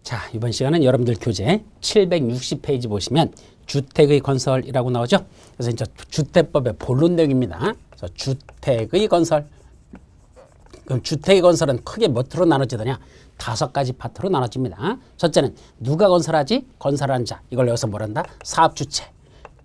자, 이번 시간은 여러분들 교재 760페이지 보시면 주택의 건설이라고 나오죠. 그래서 이제 주택법의 본론 내용입니다. 그래서 주택의 건설. 그럼 주택의 건설은 크게 몇 으로 나눠지느냐? 5가지 파트로 나눠집니다. 첫째는 누가 건설하지? 건설한 자. 이걸 여기서 뭐란다? 사업주체.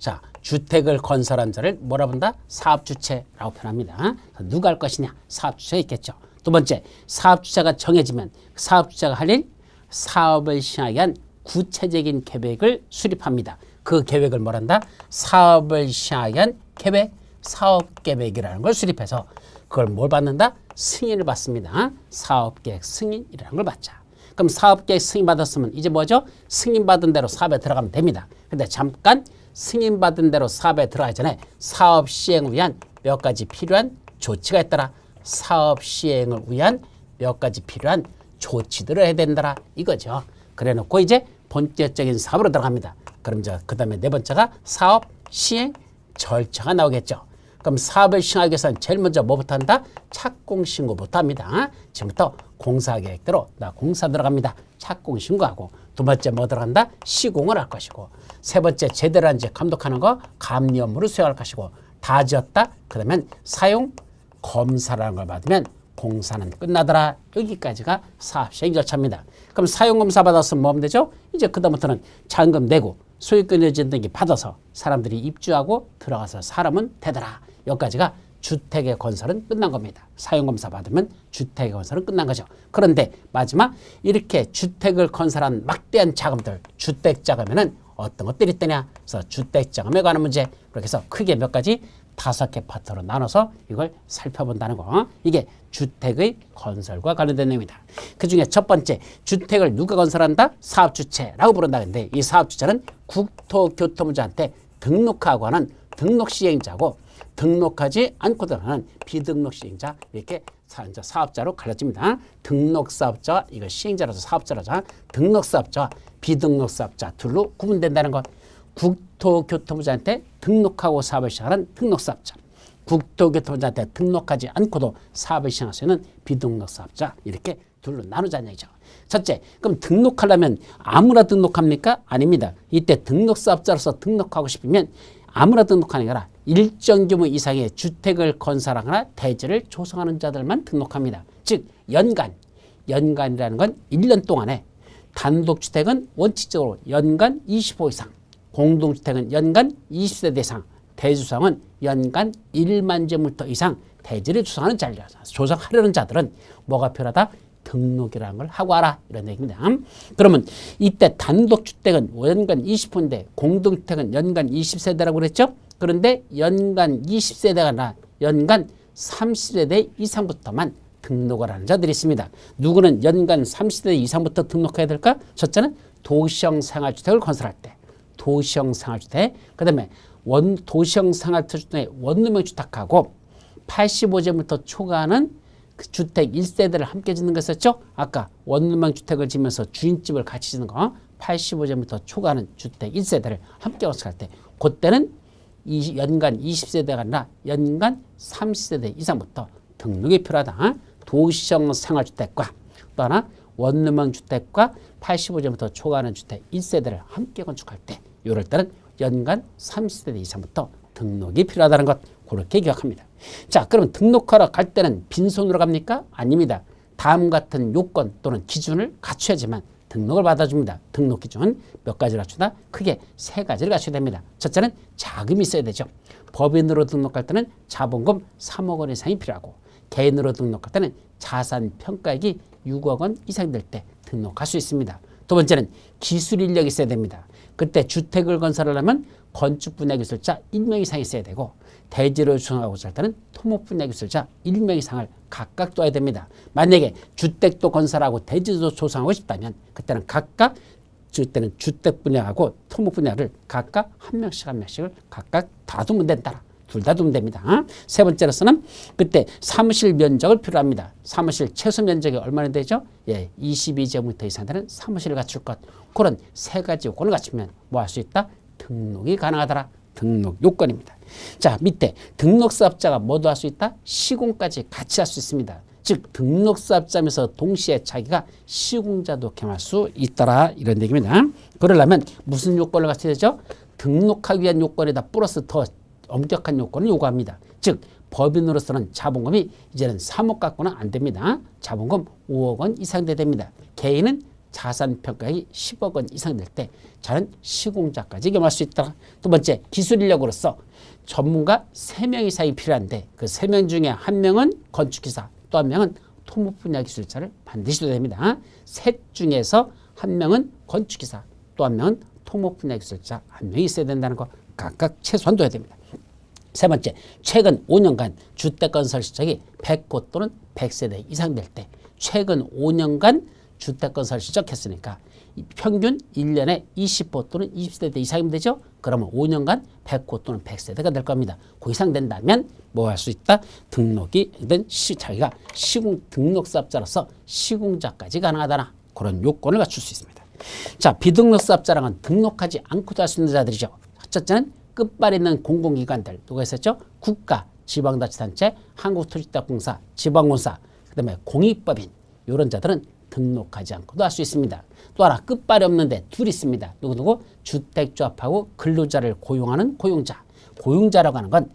자, 주택을 건설한 자를 뭐라 본다? 사업주체라고 표현합니다. 누가 할 것이냐? 사업주체가 있겠죠. 두 번째, 사업주체가 정해지면 사업주체가 할 일, 사업을 시행하기 위한 구체적인 계획을 수립합니다. 그 계획을 뭐란다? 사업을 시행하기 위한 계획, 사업계획이라는 걸 수립해서 그걸 뭘 받는다? 승인을 받습니다. 사업계획 승인이라는 걸 받자. 그럼 사업계획 승인 받았으면 이제 뭐죠? 승인받은 대로 사업에 들어가면 됩니다. 근데 잠깐 승인받은 대로 사업에 들어가기 전에 사업 시행을 위한 몇 가지 필요한 조치가 있더라. 사업 시행을 위한 몇 가지 필요한 조치들을 해야 된다라 이거죠. 그래 놓고 이제 본격적인 사업으로 들어갑니다. 그럼 이제 그 다음에 네 번째가 사업 시행 절차가 나오겠죠. 그럼 사업을 시행하기 위해서는 제일 먼저 뭐부터 한다? 착공신고부터 합니다. 지금부터 공사계획대로 나 공사 들어갑니다. 착공신고하고 두 번째 뭐 들어간다? 시공을 할 것이고 세 번째 제대로 한지 감독하는 거 감리 업무를 수행할 것이고 다 지었다? 그러면 사용 검사라는 걸 받으면 공사는 끝나더라. 여기까지가 사업 시행 절차입니다. 그럼 사용검사 받았으면 뭐 하면 되죠? 이제 그다음부터는 잔금 내고 소유권 증 등기 받아서 사람들이 입주하고 들어가서 살면 되더라. 여기까지가 주택의 건설은 끝난 겁니다. 사용검사 받으면 주택의 건설은 끝난 거죠. 그런데 마지막 이렇게 주택을 건설한 막대한 자금들, 주택자금에는 어떤 것들이 있더냐? 그래서 주택자금에 관한 문제. 그렇게 해서 크게 몇 가지 5개 파트로 나눠서 이걸 살펴본다는 거. 이게 주택의 건설과 관련된 내용이다. 그중에 첫 번째, 주택을 누가 건설한다? 사업주체라고 부른다. 근데 이 사업주체는 국토교통부한테 등록하고 하는 등록시행자고 등록하지 않고도 하는 비등록시행자 이렇게 사업자로 갈라집니다. 등록사업자와 이거 시행자라서 사업자라서 등록사업자와 비등록사업자 둘로 구분된다는 것. 국토교통부한테 등록하고 사업을 시작하는 등록사업자, 국토교통부한테 등록하지 않고도 사업을 시행할 수 있는 비등록사업자 이렇게 둘로 나누자는 얘기죠. 첫째, 그럼 등록하려면 아무나 등록합니까? 아닙니다. 이때 등록사업자로서 등록하고 싶으면 아무나 등록하는 게 아니라 일정 규모 이상의 주택을 건설하거나 대지를 조성하는 자들만 등록합니다. 즉 연간이라는 건 1년 동안에 단독주택은 원칙적으로 연간 25 이상, 공동주택은 연간 20세대 이상, 대주상은 연간 1만 제곱미터 이상 대지를 조성하는 자들이라서 조성하려는 자들은 뭐가 필요하다? 등록이라는 걸 하고 와라 이런 얘기입니다. 그러면 이때 단독주택은 연간 20호인데 공동주택은 연간 20세대라고 그랬죠? 그런데 연간 20세대가 아니라 연간 30세대 이상부터만 등록을 하는 자들이 있습니다. 누구는 연간 30세대 이상부터 등록해야 될까? 첫째는 도시형 생활주택을 건설할 때 도시형 생활주택, 그 다음에 도시형 생활주택의 원룸형 주택하고 85제곱미터 초과하는 그 주택 1세대를 함께 짓는 거 있었죠? 아까 원룸형 주택을 지면서 주인집을 같이 짓는 거 85제곱미터 초과하는 주택 1세대를 함께 건설할 때 그때는 연간 20세대가 아니라 연간 30세대 이상부터 등록이 필요하다. 도시형 생활주택과 또 하나 원룸형 주택과 85제곱미터 초과하는 주택 1세대를 함께 건축할 때 이럴 때는 연간 30세대 이상부터 등록이 필요하다는 것 그렇게 기억합니다. 자, 그러면 등록하러 갈 때는 빈손으로 갑니까? 아닙니다. 다음 같은 요건 또는 기준을 갖춰야지만 등록을 받아줍니다. 등록 기준 몇 가지를 갖추다? 크게 3가지를 갖춰야 됩니다. 첫째는 자금이 있어야 되죠. 법인으로 등록할 때는 자본금 3억 원 이상이 필요하고 개인으로 등록할 때는 자산 평가액이 6억 원 이상 될 때 등록할 수 있습니다. 두 번째는 기술 인력이 있어야 됩니다. 그때 주택을 건설하려면 건축 분야 기술자 1명 이상 있어야 되고 대지를 조성하고 할 때는 토목 분야 기술자 1명 이상을 각각 둬야 됩니다. 만약에 주택도 건설하고 대지도 조성하고 싶다면 그때는 각각 그때는 주택 분야하고 토목 분야를 각각 한 명씩을 각각 다 두면 된다. 둘 다 두면 됩니다. 세 번째로서는 그때 사무실 면적을 필요합니다. 사무실 최소 면적이 얼마나 되죠? 22제곱미터 이상 되는 사무실을 갖출 것. 그런 3가지 요건을 갖추면 뭐 할 수 있다? 등록이 가능하더라. 등록 요건입니다. 자, 밑에 등록사업자가 뭐도 할 수 있다? 시공까지 같이 할 수 있습니다. 즉 등록사업자면서 동시에 자기가 시공자도 겸할 수 있더라 이런 얘기입니다. 그러려면 무슨 요건을 갖춰야 되죠? 등록하기 위한 요건에다 플러스 더 엄격한 요건을 요구합니다. 즉 법인으로서는 자본금이 이제는 3억 갖고는 안 됩니다. 자본금 5억 원 이상 돼야 됩니다. 개인은 자산평가액이 10억 원 이상 될 때 저는 시공자까지 겸할 수 있다. 두 번째, 기술인력으로서 전문가 3명 이상이 필요한데 그 3명 중에 1명은 건축기사, 또 1명은 토목 분야 기술자를 반드시 둬야 됩니다. 셋 중에서 1명은 건축기사, 또 1명은 토목 분야 기술자 1명이 있어야 된다는 거 각각 최소한 둬야 됩니다. 세 번째, 최근 5년간 주택건설 실적이 100호 또는 100세대 이상 될 때 최근 5년간 주택건설 실적했으니까 평균 1년에 20호 또는 20세대 이상이면 되죠. 그러면 5년간 100호 또는 100세대가 될 겁니다. 그 이상 된다면 뭐 할 수 있다? 등록이 된 자기가 시공 등록사업자로서 시공자까지 가능하다나 그런 요건을 갖출 수 있습니다. 자, 비등록사업자랑은 등록하지 않고도 할 수 있는 자들이죠. 첫째는 끝발에 있는 공공기관들 누가 있었죠? 국가, 지방자치단체, 한국토지대공사, 지방공사, 그다음에 공익법인 이런 자들은 등록하지 않고도 할 수 있습니다. 또 하나 끝발이 없는데 둘 있습니다. 누구누구? 주택조합하고 근로자를 고용하는 고용자. 고용자라고 하는 건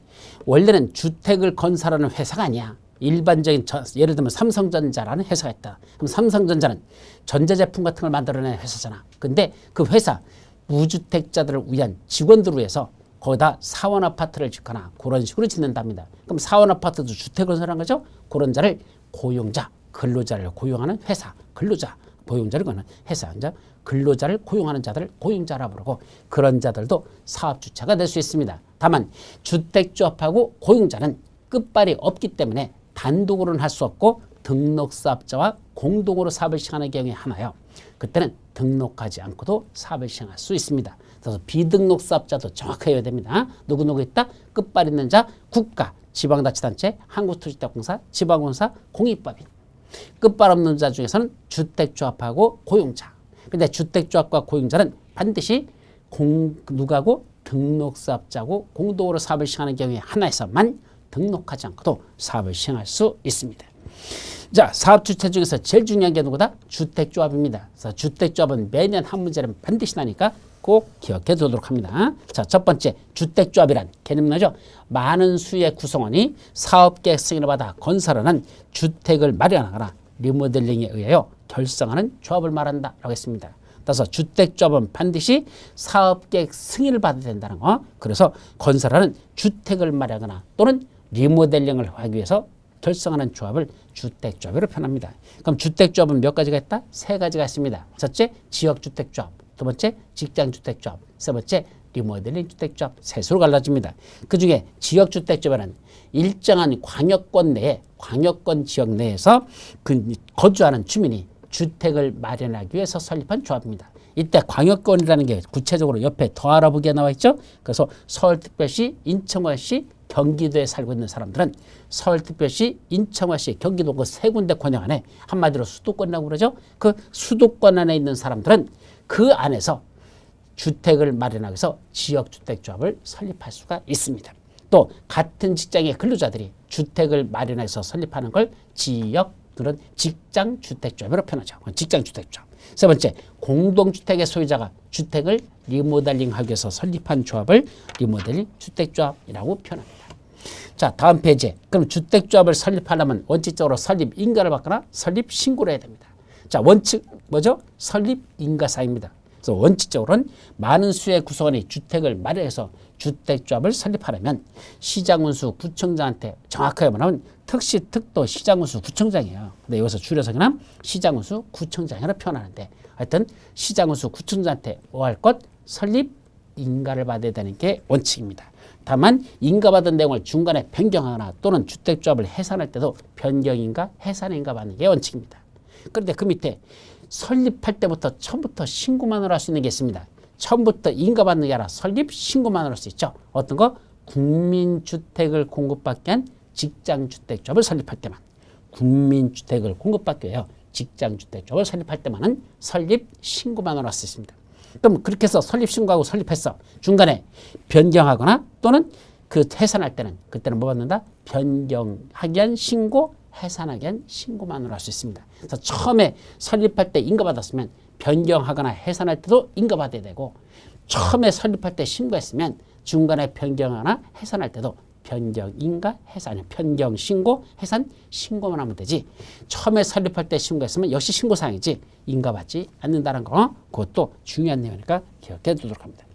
원래는 주택을 건설하는 회사가 아니야. 일반적인 예를 들면 삼성전자라는 회사가 있다. 그럼 삼성전자는 전자제품 같은 걸 만들어내는 회사잖아. 근데 그 회사 무주택자들을 위한 직원들을 위해서 거기다 사원아파트를 짓거나 그런 식으로 짓는답니다. 그럼 사원아파트도 주택을 건설한 거죠. 그런 자를 고용자, 근로자를 고용하는 회사, 근로자, 고용자를 거는 회사, 근로자를 고용하는 자들을 고용자라 부르고 그런 자들도 사업주체가 될 수 있습니다. 다만 주택조합하고 고용자는 끝발이 없기 때문에 단독으로는 할 수 없고 등록사업자와 공동으로 사업을 시행하는 경우에 하나요. 그때는 등록하지 않고도 사업을 시행할 수 있습니다. 그래서 비등록사업자도 정확하게 해야 됩니다. 누구누구 있다? 끝발 있는 자, 국가, 지방자치단체, 한국토지대공사, 지방공사, 공익법인. 끝발 없는 자 중에서는 주택조합하고 고용자. 근데 주택조합과 고용자는 반드시 누가고 등록사업자고 공동으로 사업을 시행하는 경우에 하나에서만 등록하지 않고도 사업을 시행할 수 있습니다. 자, 사업주체 중에서 제일 중요한 게 누구다? 주택조합입니다. 그래서 주택조합은 매년 한 문제는 반드시 나니까 꼭 기억해 두도록 합니다. 자, 첫 번째 주택조합이란 개념 나죠? 많은 수의 구성원이 사업계획 승인을 받아 건설하는 주택을 마련하거나 리모델링에 의하여 결성하는 조합을 말한다 라고 했습니다. 따라서 주택조합은 반드시 사업계획 승인을 받아야 된다는 거. 그래서 건설하는 주택을 마련하거나 또는 리모델링을 하기 위해서 결성하는 조합을 주택조합으로 표현합니다. 그럼 주택조합은 몇 가지가 있다? 세 가지가 있습니다. 첫째, 지역주택조합. 두 번째, 직장주택조합. 세 번째, 리모델링 주택조합. 셋으로 갈라집니다. 그중에 지역주택조합은 일정한 광역권 내에, 광역권 지역 내에서 거주하는 주민이 주택을 마련하기 위해서 설립한 조합입니다. 이때 광역권이라는 게 구체적으로 옆에 더 알아보기에 나와 있죠. 그래서 서울특별시, 인천광역시, 경기도에 살고 있는 사람들은 서울특별시, 인천광역시, 경기도 그 세 군데 권역 안에 한마디로 수도권이라고 그러죠. 그 수도권 안에 있는 사람들은 그 안에서 주택을 마련하기 위해서 지역주택조합을 설립할 수가 있습니다. 또 같은 직장의 근로자들이 주택을 마련해서 설립하는 걸 그런 직장주택조합으로 표현하죠. 직장주택조합. 세 번째, 공동주택의 소유자가 주택을 리모델링하기 위해서 설립한 조합을 리모델링 주택조합이라고 표현합니다. 자, 다음 페이지. 그럼 주택조합을 설립하려면 원칙적으로 설립인가를 받거나 설립신고를 해야 됩니다. 자, 원칙 뭐죠? 설립인가사입니다. 그래서 원칙적으로는 많은 수의 구성원이 주택을 마련해서 주택조합을 설립하려면 시장운수 구청장한테 정확하게 말하면 특시 특도 시장운수 구청장이에요. 근데 여기서 줄여서 그냥 시장운수 구청장이라고 표현하는데 하여튼 시장운수 구청장한테 뭐 할 것? 설립인가를 받아야 되는 게 원칙입니다. 다만 인가받은 내용을 중간에 변경하거나 또는 주택조합을 해산할 때도 변경인가 해산인가 받는 게 원칙입니다. 그런데 그 밑에 설립할 때부터 처음부터 신고만으로 할 수 있는 게 있습니다. 처음부터 인가받는 게 아니라 설립 신고만으로 할 수 있죠. 어떤 거? 국민주택을 공급받기 위한 직장주택조합을 설립할 때만. 국민주택을 공급받기 위하여 직장주택조합을 설립할 때만은 설립 신고만으로 할 수 있습니다. 그럼 그렇게 해서 설립신고하고 설립했어. 중간에 변경하거나 또는 그 해산할 때는 그때는 뭐 받는다? 변경하기 한 신고, 해산하기 한 신고만으로 할 수 있습니다. 그래서 처음에 설립할 때 인가받았으면 변경하거나 해산할 때도 인가받아야 되고 처음에 설립할 때 신고했으면 중간에 변경하거나 해산할 때도 변경인가 해산, 아니 변경 신고, 해산 신고만 하면 되지. 처음에 설립할 때 신고했으면 역시 신고사항이지 인가받지 않는다는 거, 그것도 중요한 내용이니까 기억해 두도록 합니다.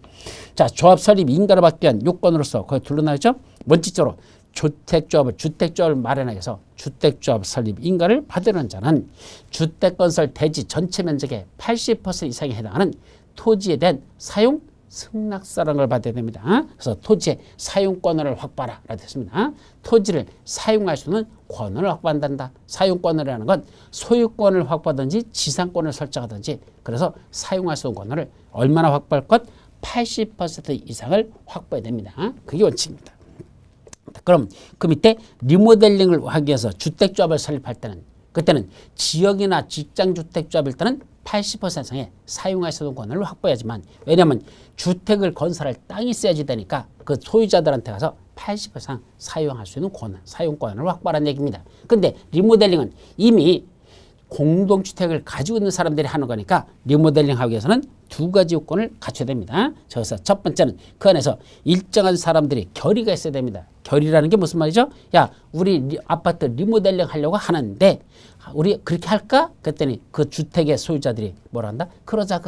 자, 조합 설립 인가를 받기 위한 요건으로서 거기 둘러나있죠. 원칙적으로 주택조합을 마련하기 위해서 주택조합 설립 인가를 받으려는 자는 주택건설 대지 전체 면적의 80% 이상에 해당하는 토지에 대한 사용 승낙서를 받아야 됩니다. 그래서 토지의 사용권을 확보하라 라고 했습니다. 토지를 사용할 수 있는 권을 확보한다. 사용권이라는 건 소유권을 확보하든지 지상권을 설정하든지 그래서 사용할 수 있는 권을 얼마나 확보할 것? 80% 이상을 확보해야 됩니다. 그게 원칙입니다. 그럼 그 밑에 리모델링을 하기 위해서 주택조합을 설립할 때는 그때는 지역이나 직장주택조합일 때는 80% 이상의 사용할 수 있는 권을 확보해야지만 왜냐하면 주택을 건설할 땅이 있어야지 되니까 그 소유자들한테 가서 80% 이상 사용할 수 있는 권, 사용권을 확보하라는 얘기입니다. 근데 리모델링은 이미 공동주택을 가지고 있는 사람들이 하는 거니까 리모델링 하기 위해서는 두 가지 요건을 갖춰야 됩니다. 그래서 첫 번째는 그 안에서 일정한 사람들이 결의가 있어야 됩니다. 결의라는 게 무슨 말이죠? 야, 우리 아파트 리모델링 하려고 하는데 우리 그렇게 할까? 그랬더니 그 주택의 소유자들이 뭐라 한다? 그러자.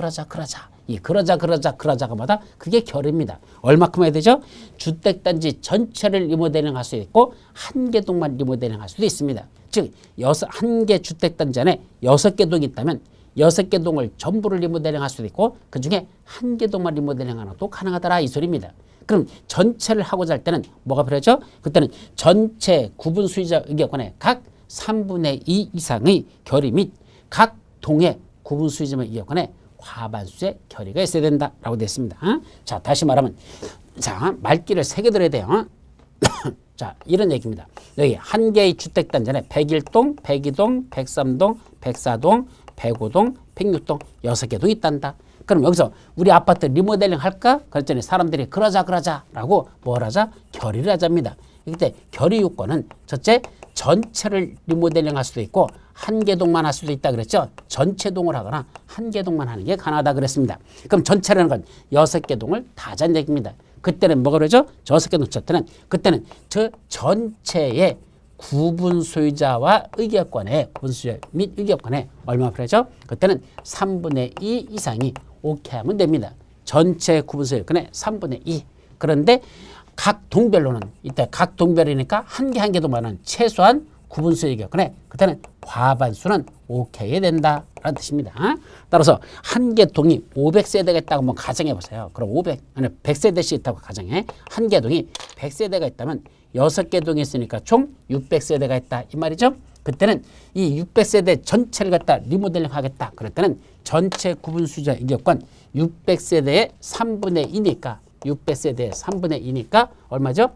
이 그러자가 뭐다? 그게 결의입니다. 얼마큼 해야 되죠? 주택단지 전체를 리모델링 할 수 있고 한 개 동만 리모델링 할 수도 있습니다. 즉 한 개 주택단지 안에 6개 동이 있다면 6개 동을 전부를 리모델링 할 수도 있고 그중에 한 개 동만 리모델링 하나도 가능하더라 이 소리입니다. 그럼 전체를 하고자 할 때는 뭐가 필요하죠? 그때는 전체 구분 수의자 의결권의 각 3분의 2 이상의 결의 및 각 동의 구분 수의자 의결권의 과반수의 결의가 있어야 된다라고 되어 있습니다. 자, 다시 말하면 자, 말귀를 3개 들어야 돼요. 자, 이런 얘기입니다. 여기 한 개의 주택단지 안에 101동, 102동, 103동, 104동, 105동, 106동 6개 도 있단다. 그럼 여기서 우리 아파트 리모델링 할까? 그랬더니 사람들이 그러자라고 뭘 하자? 결의를 하자입니다. 이때 결의 요건은 첫째, 전체를 리모델링 할 수도 있고 한 개 동만 할 수도 있다 그랬죠. 전체 동을 하거나 한 개 동만 하는 게 가능하다 그랬습니다. 그럼 전체라는 건 6개 동을 다 하자는 얘기입니다. 그때는 뭐가 그러죠? 저 6개 동 쳤을 그때는 저 전체의 구분 소유자와 의결권의 분수자 및 의결권에 얼마 필요하죠? 그때는 3분의 2 이상이 오케이 하면 됩니다. 전체 구분 소유권의 3분의 2. 그런데 각 동별로는 이때 각 동별이니까 한 개 동만은 최소한 구분 소유권에 그때는 과반수는 오케이 해야 된다라는 뜻입니다. 따라서 한 개 동이 500세대가 있다고 한번 가정해 보세요. 그럼 100세대씩 있다고 가정해. 한 개 동이 100세대가 있다면 6개 동이 있으니까 총 600세대가 있다 이 말이죠. 그때는 이 600세대 전체를 갖다 리모델링 하겠다. 그럴 때는 전체 구분 수자 의결권 600세대의 3분의 2니까 600세대의 3분의 2니까 얼마죠?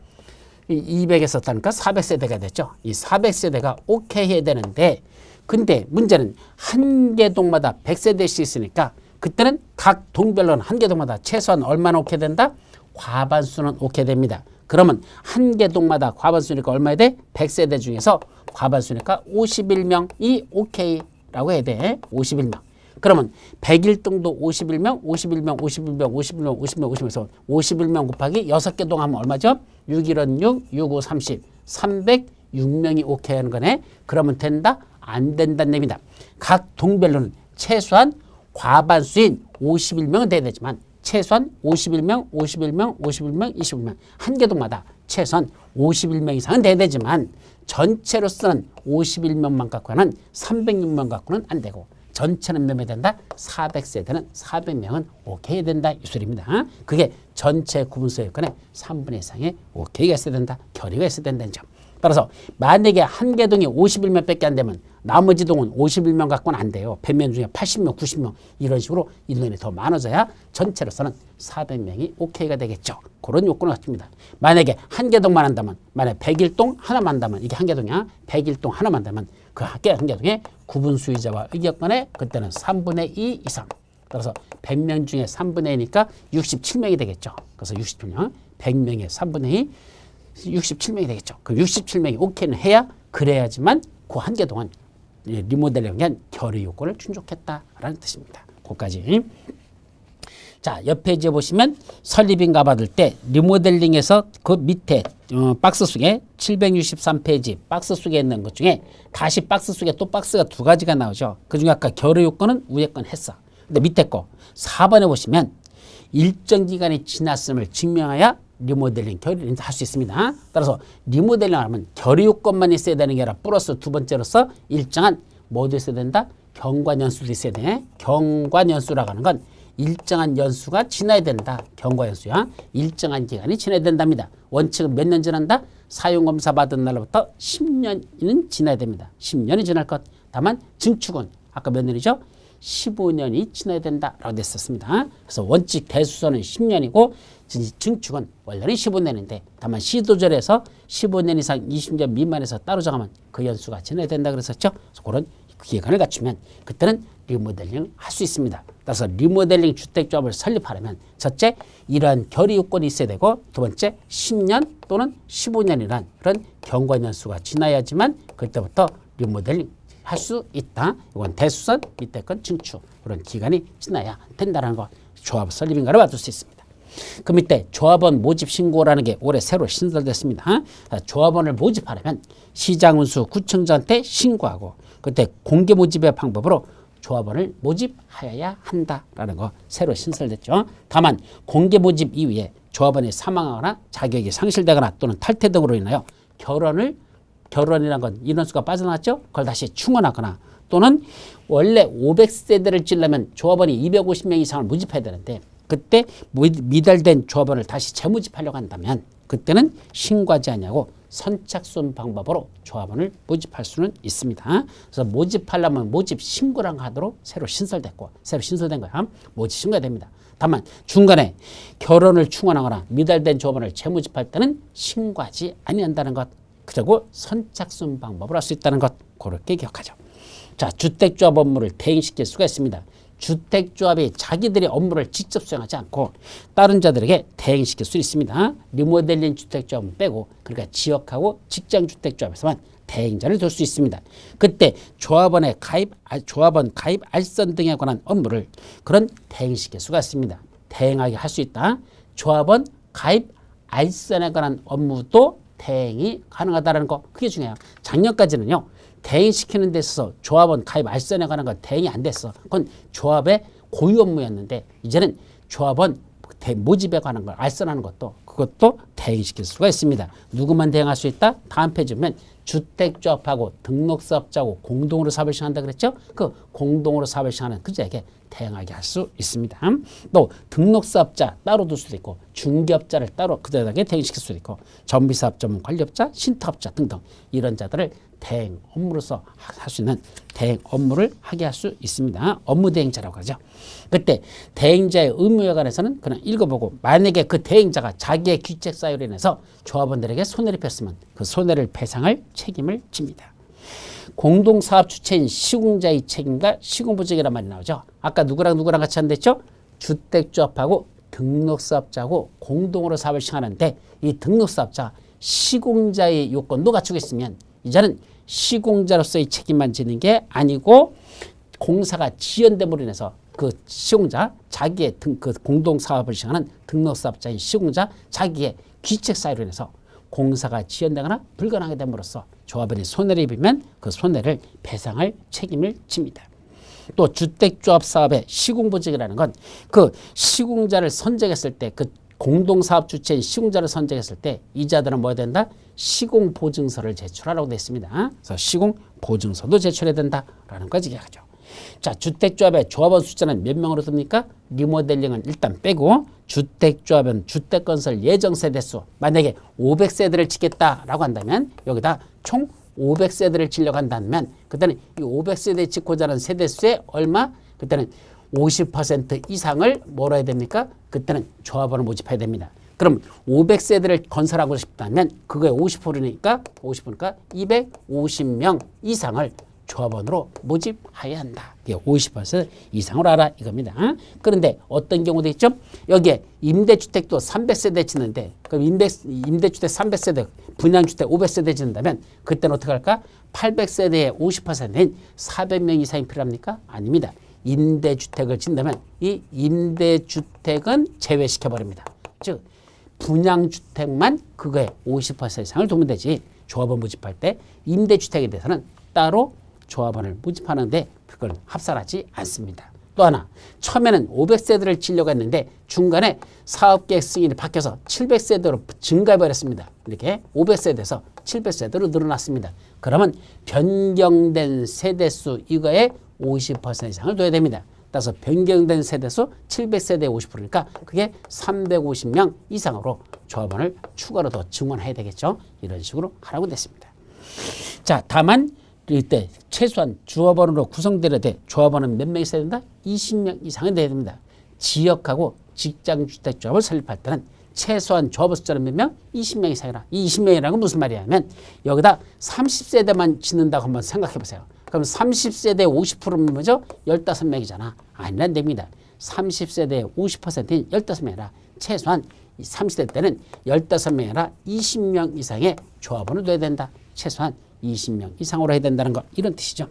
200에 썼다니까 400세대가 됐죠. 이 400세대가 오케이 해야 되는데 근데 문제는 한 개 동마다 100세대씩 있으니까 그때는 각 동별로는 한 개 동마다 최소한 얼마나 오케이 된다? 과반수는 오케이 됩니다. 그러면 한 개 동마다 과반수니까 얼마야 돼? 100세대 중에서 과반수니까 51명이 오케이라고 해야 돼. 51명. 그러면 101동도 51명, 51명 곱하기 6개 동 하면 얼마죠? 6, 1은 6, 6, 5, 30, 306명이 오케이 하는 거네. 그러면 된다? 안 된다는 얘기입니다. 각 동별로는 최소한 과반수인 51명은 돼야 되지만 최소한 51명, 21명 한 개 동마다 최소한 51명 이상은 돼야 되지만 전체로서는 51명만 갖고 하는 306명 갖고는 안 되고 전체는 몇명 된다? 400세대는 400명은 오케이 된다 이 소리입니다. 그게 전체 구분 소유권의 3분의 2 이상의 오케이가 있어야 된다. 결의가 있어야 된다는 점. 따라서 만약에 한 개 동이 51명밖에 안 되면 나머지 동은 51명 갖고는 안 돼요. 100명 중에 80명, 90명 이런 식으로 인원이 더 많아져야 전체로서는 400명이 오케이가 되겠죠. 그런 요건을 갖춥니다. 만약에 한 개 동만 한다면 만약에 101동 하나만 한다면 이게 한 개 동이야. 101동 하나만 한다면 그 한 개 동에 구분 수의자와 의결권에 그때는 3분의 2 이상 따라서 100명 중에 3분의 2니까 67명이 되겠죠. 그래서 67명, 100명의 3분의 2, 67명이 되겠죠. 그 67명이 오케이는 해야 그래야지만 그 한계 동안 리모델링에 의한 결의 요건을 충족했다라는 뜻입니다. 거기까지. 자, 옆 페이지에 보시면 설립인가 받을 때 리모델링에서 그 밑에 박스 속에 763페이지 박스 속에 있는 것 중에 다시 박스 속에 또 박스가 두 가지가 나오죠. 그중에 아까 결의 요건은 위에 건 했어. 근데 밑에 거 4번에 보시면 일정 기간이 지났음을 증명해야 리모델링 결의를 할 수 있습니다. 따라서 리모델링 하면 결의 요건만 있어야 되는 게 아니라 플러스 두 번째로서 일정한 뭐도 있어야 된다? 경과연수도 있어야 돼. 경과연수라고 하는 건 일정한 연수가 지나야 된다. 경과연수야. 일정한 기간이 지나야 된답니다. 원칙은 몇 년 지난다? 사용검사 받은 날로부터 10년은 지나야 됩니다. 10년이 지날 것. 다만 증축은 아까 몇 년이죠? 15년이 지나야 된다라고 됐었습니다. 그래서 원칙 대수선은 10년이고 증축은 원래는 15년인데 다만 시도절에서 15년 이상 20년 미만에서 따로 정하면 그 연수가 지나야 된다 그랬었죠. 그래서 그런 기간을 갖추면 그때는 리모델링을 할 수 있습니다. 따라서 리모델링 주택조합을 설립하려면 첫째, 이러한 결의 요건이 있어야 되고 두 번째, 10년 또는 15년이란 그런 경과연수가 지나야지만 그때부터 리모델링 할 수 있다. 이건 대수선, 밑에 건 증축. 그런 기간이 지나야 된다는 거 조합 설립인가를 받을 수 있습니다. 그 밑에 조합원 모집 신고라는 게 올해 새로 신설됐습니다. 조합원을 모집하려면 시장운수 구청장한테 신고하고 그때 공개 모집의 방법으로 조합원을 모집하여야 한다라는 거 새로 신설됐죠. 다만 공개 모집 이후에 조합원이 사망하거나 자격이 상실되거나 또는 탈퇴 등으로 인하여 결혼이라는 건 인원수가 빠져나왔죠. 그걸 다시 충원하거나 또는 원래 500세대를 찌려면 조합원이 250명 이상을 모집해야 되는데 그때 미달된 조합원을 다시 재모집하려고 한다면 그때는 신고하지 않냐고 선착순 방법으로 조합원을 모집할 수는 있습니다. 그래서 모집하려면 모집 신고랑 하도록 새로 신설된 거야. 모집 신고가 됩니다. 다만 중간에 결혼을 충원하거나 미달된 조합원을 재모집할 때는 신고하지 아니한다는 것. 그리고 선착순 방법으로 할 수 있다는 것. 그렇게 기억하죠. 자, 주택조합 업무를 대행시킬 수가 있습니다. 주택조합이 자기들의 업무를 직접 수행하지 않고 다른 자들에게 대행시킬 수 있습니다. 리모델링 주택조합은 빼고 그러니까 지역하고 직장주택조합에서만 대행자를 둘 수 있습니다. 그때 조합원 가입 알선 등에 관한 업무를 그런 대행시킬 수가 있습니다. 대행하게 할 수 있다. 조합원 가입 알선에 관한 업무도 대행이 가능하다는 거. 그게 중요해요. 작년까지는요. 대행시키는 데 있어서 조합원 가입 알선에 관한 건 대행이 안 됐어. 그건 조합의 고유 업무였는데 이제는 조합원 모집에 관한 걸 알선하는 것도 그것도 대행시킬 수가 있습니다. 누구만 대행할 수 있다? 다음 페이지 보면 주택조합하고 등록사업자하고 공동으로 사업을 시행한다 그랬죠? 그 공동으로 사업을 시행하는 그자에게 대행하게 할 수 있습니다. 또 등록사업자 따로 둘 수도 있고 중개업자를 따로 그들에게 대행시킬 수도 있고 정비사업 전문 관리업자, 신탁업자 등등 이런 자들을 대행 업무로서 할 수 있는 대행 업무를 하게 할 수 있습니다. 업무 대행자라고 하죠. 그때 대행자의 의무에 관해서는 그냥 읽어보고 만약에 그 대행자가 자기의 귀책 사유로 인해서 조합원들에게 손해를 입혔으면 그 손해를 배상할 책임을 집니다. 공동사업 주체인 시공자의 책임과 시공보증이란 말이 나오죠. 아까 누구랑 같이 한댔죠? 주택조합하고 등록사업자하고 공동으로 사업을 시행하는데 이 등록사업자 시공자의 요건도 갖추고 있으면 이제는 시공자로서의 책임만 지는 게 아니고 공사가 지연됨으로 인해서 그 시공자 자기의 그 공동사업을 시행하는 등록사업자인 시공자 자기의 귀책 사유로 인해서 공사가 지연되거나 불가능하게 됨으로써 조합원이 손해를 입으면 그 손해를 배상할 책임을 집니다. 또 주택조합 사업의 시공보증이라는 건 그 시공자를 선정했을 때 그 공동사업 주체인 시공자를 선정했을 때 이자들은 뭐 해야 된다? 시공보증서를 제출하라고 되어 있습니다. 그래서 시공보증서도 제출해야 된다라는 것까지 얘기하죠. 자, 주택조합의 조합원 숫자는 몇 명으로 듭니까? 리모델링은 일단 빼고 주택조합은 주택건설 예정세대수 만약에 500세대를 짓겠다라고 한다면 여기다 총 500세대를 짓려고 한다면 그때는 이 500세대 짓고자 하는 세대수의 얼마? 그때는 50% 이상을 뭐라 해야 됩니까? 그때는 조합원을 모집해야 됩니다. 그럼 500세대를 건설하고 싶다면 그거의 50%니까 250명 이상을 조합원으로 모집해야 한다. 이게 50% 이상으로 알아 이겁니다. 그런데 어떤 경우도 있죠? 여기에 임대주택도 300세대 짓는데 그럼 임대주택 300세대, 분양주택 500세대 짓는다면 그때는 어떻게 할까? 800세대의 50%인 400명 이상이 필요합니까? 아닙니다. 임대주택을 짓는다면 이 임대주택은 제외시켜버립니다. 즉 분양주택만 그거의 50% 이상을 두면 되지 조합원 모집할 때 임대주택에 대해서는 따로 조합원을 모집하는데 그걸 합산하지 않습니다. 또 하나 처음에는 500세대를 지려고 했는데 중간에 사업계획 승인이 바뀌어서 700세대로 증가해버렸습니다. 이렇게 500세대에서 700세대로 늘어났습니다. 그러면 변경된 세대수 이거에 50% 이상을 둬야 됩니다. 따라서 변경된 세대수 700세대의 50%니까 그게 350명 이상으로 조합원을 추가로 더 증원해야 되겠죠. 이런 식으로 하라고 됐습니다. 자, 다만 이때 최소한 조합원으로 구성되어야 돼. 조합원은 몇 명 있어야 된다? 20명 이상은 돼야 됩니다. 지역하고 직장주택조합을 설립할 때는 최소한 조합원 숫자는 몇 명? 20명 이상이라. 이 20명이라는 건 무슨 말이냐면 여기다 30세대만 짓는다고 한번 생각해 보세요. 그럼 30세대 50%면 뭐죠? 15명이잖아. 아니란 됩니다. 30세대 50%인 15명이라 최소한 30대 때는 15명이 아니라 20명 이상의 조합원을 둬야 된다. 최소한 20명 이상으로 해야 된다는 것 이런 뜻이죠.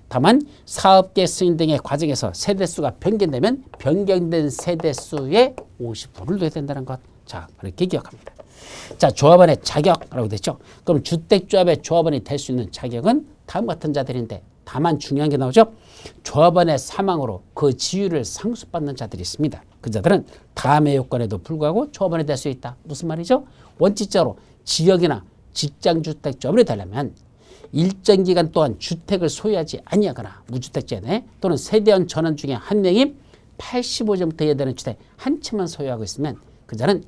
다만 사업계획 승인 등의 과정에서 세대수가 변경되면 변경된 세대수의 50%를 둬야 된다는 것. 자, 그렇게 기억합니다. 자, 조합원의 자격이라고 됐죠. 그럼 주택조합의 조합원이 될 수 있는 자격은 다음과 같은 자들인데 다만 중요한 게 나오죠. 조합원의 사망으로 그 지위를 상속받는 자들이 있습니다. 그 자들은 다음의 요건에도 불구하고 조합원이 될 수 있다. 무슨 말이죠? 원칙적으로 지역이나 직장주택조합원이 되려면 일정 기간 동안 주택을 소유하지 아니하거나 무주택자 내 또는 세대원 전원 중에 한 명이 85점부터 해되는 주택 한 채만 소유하고 있으면 그 자는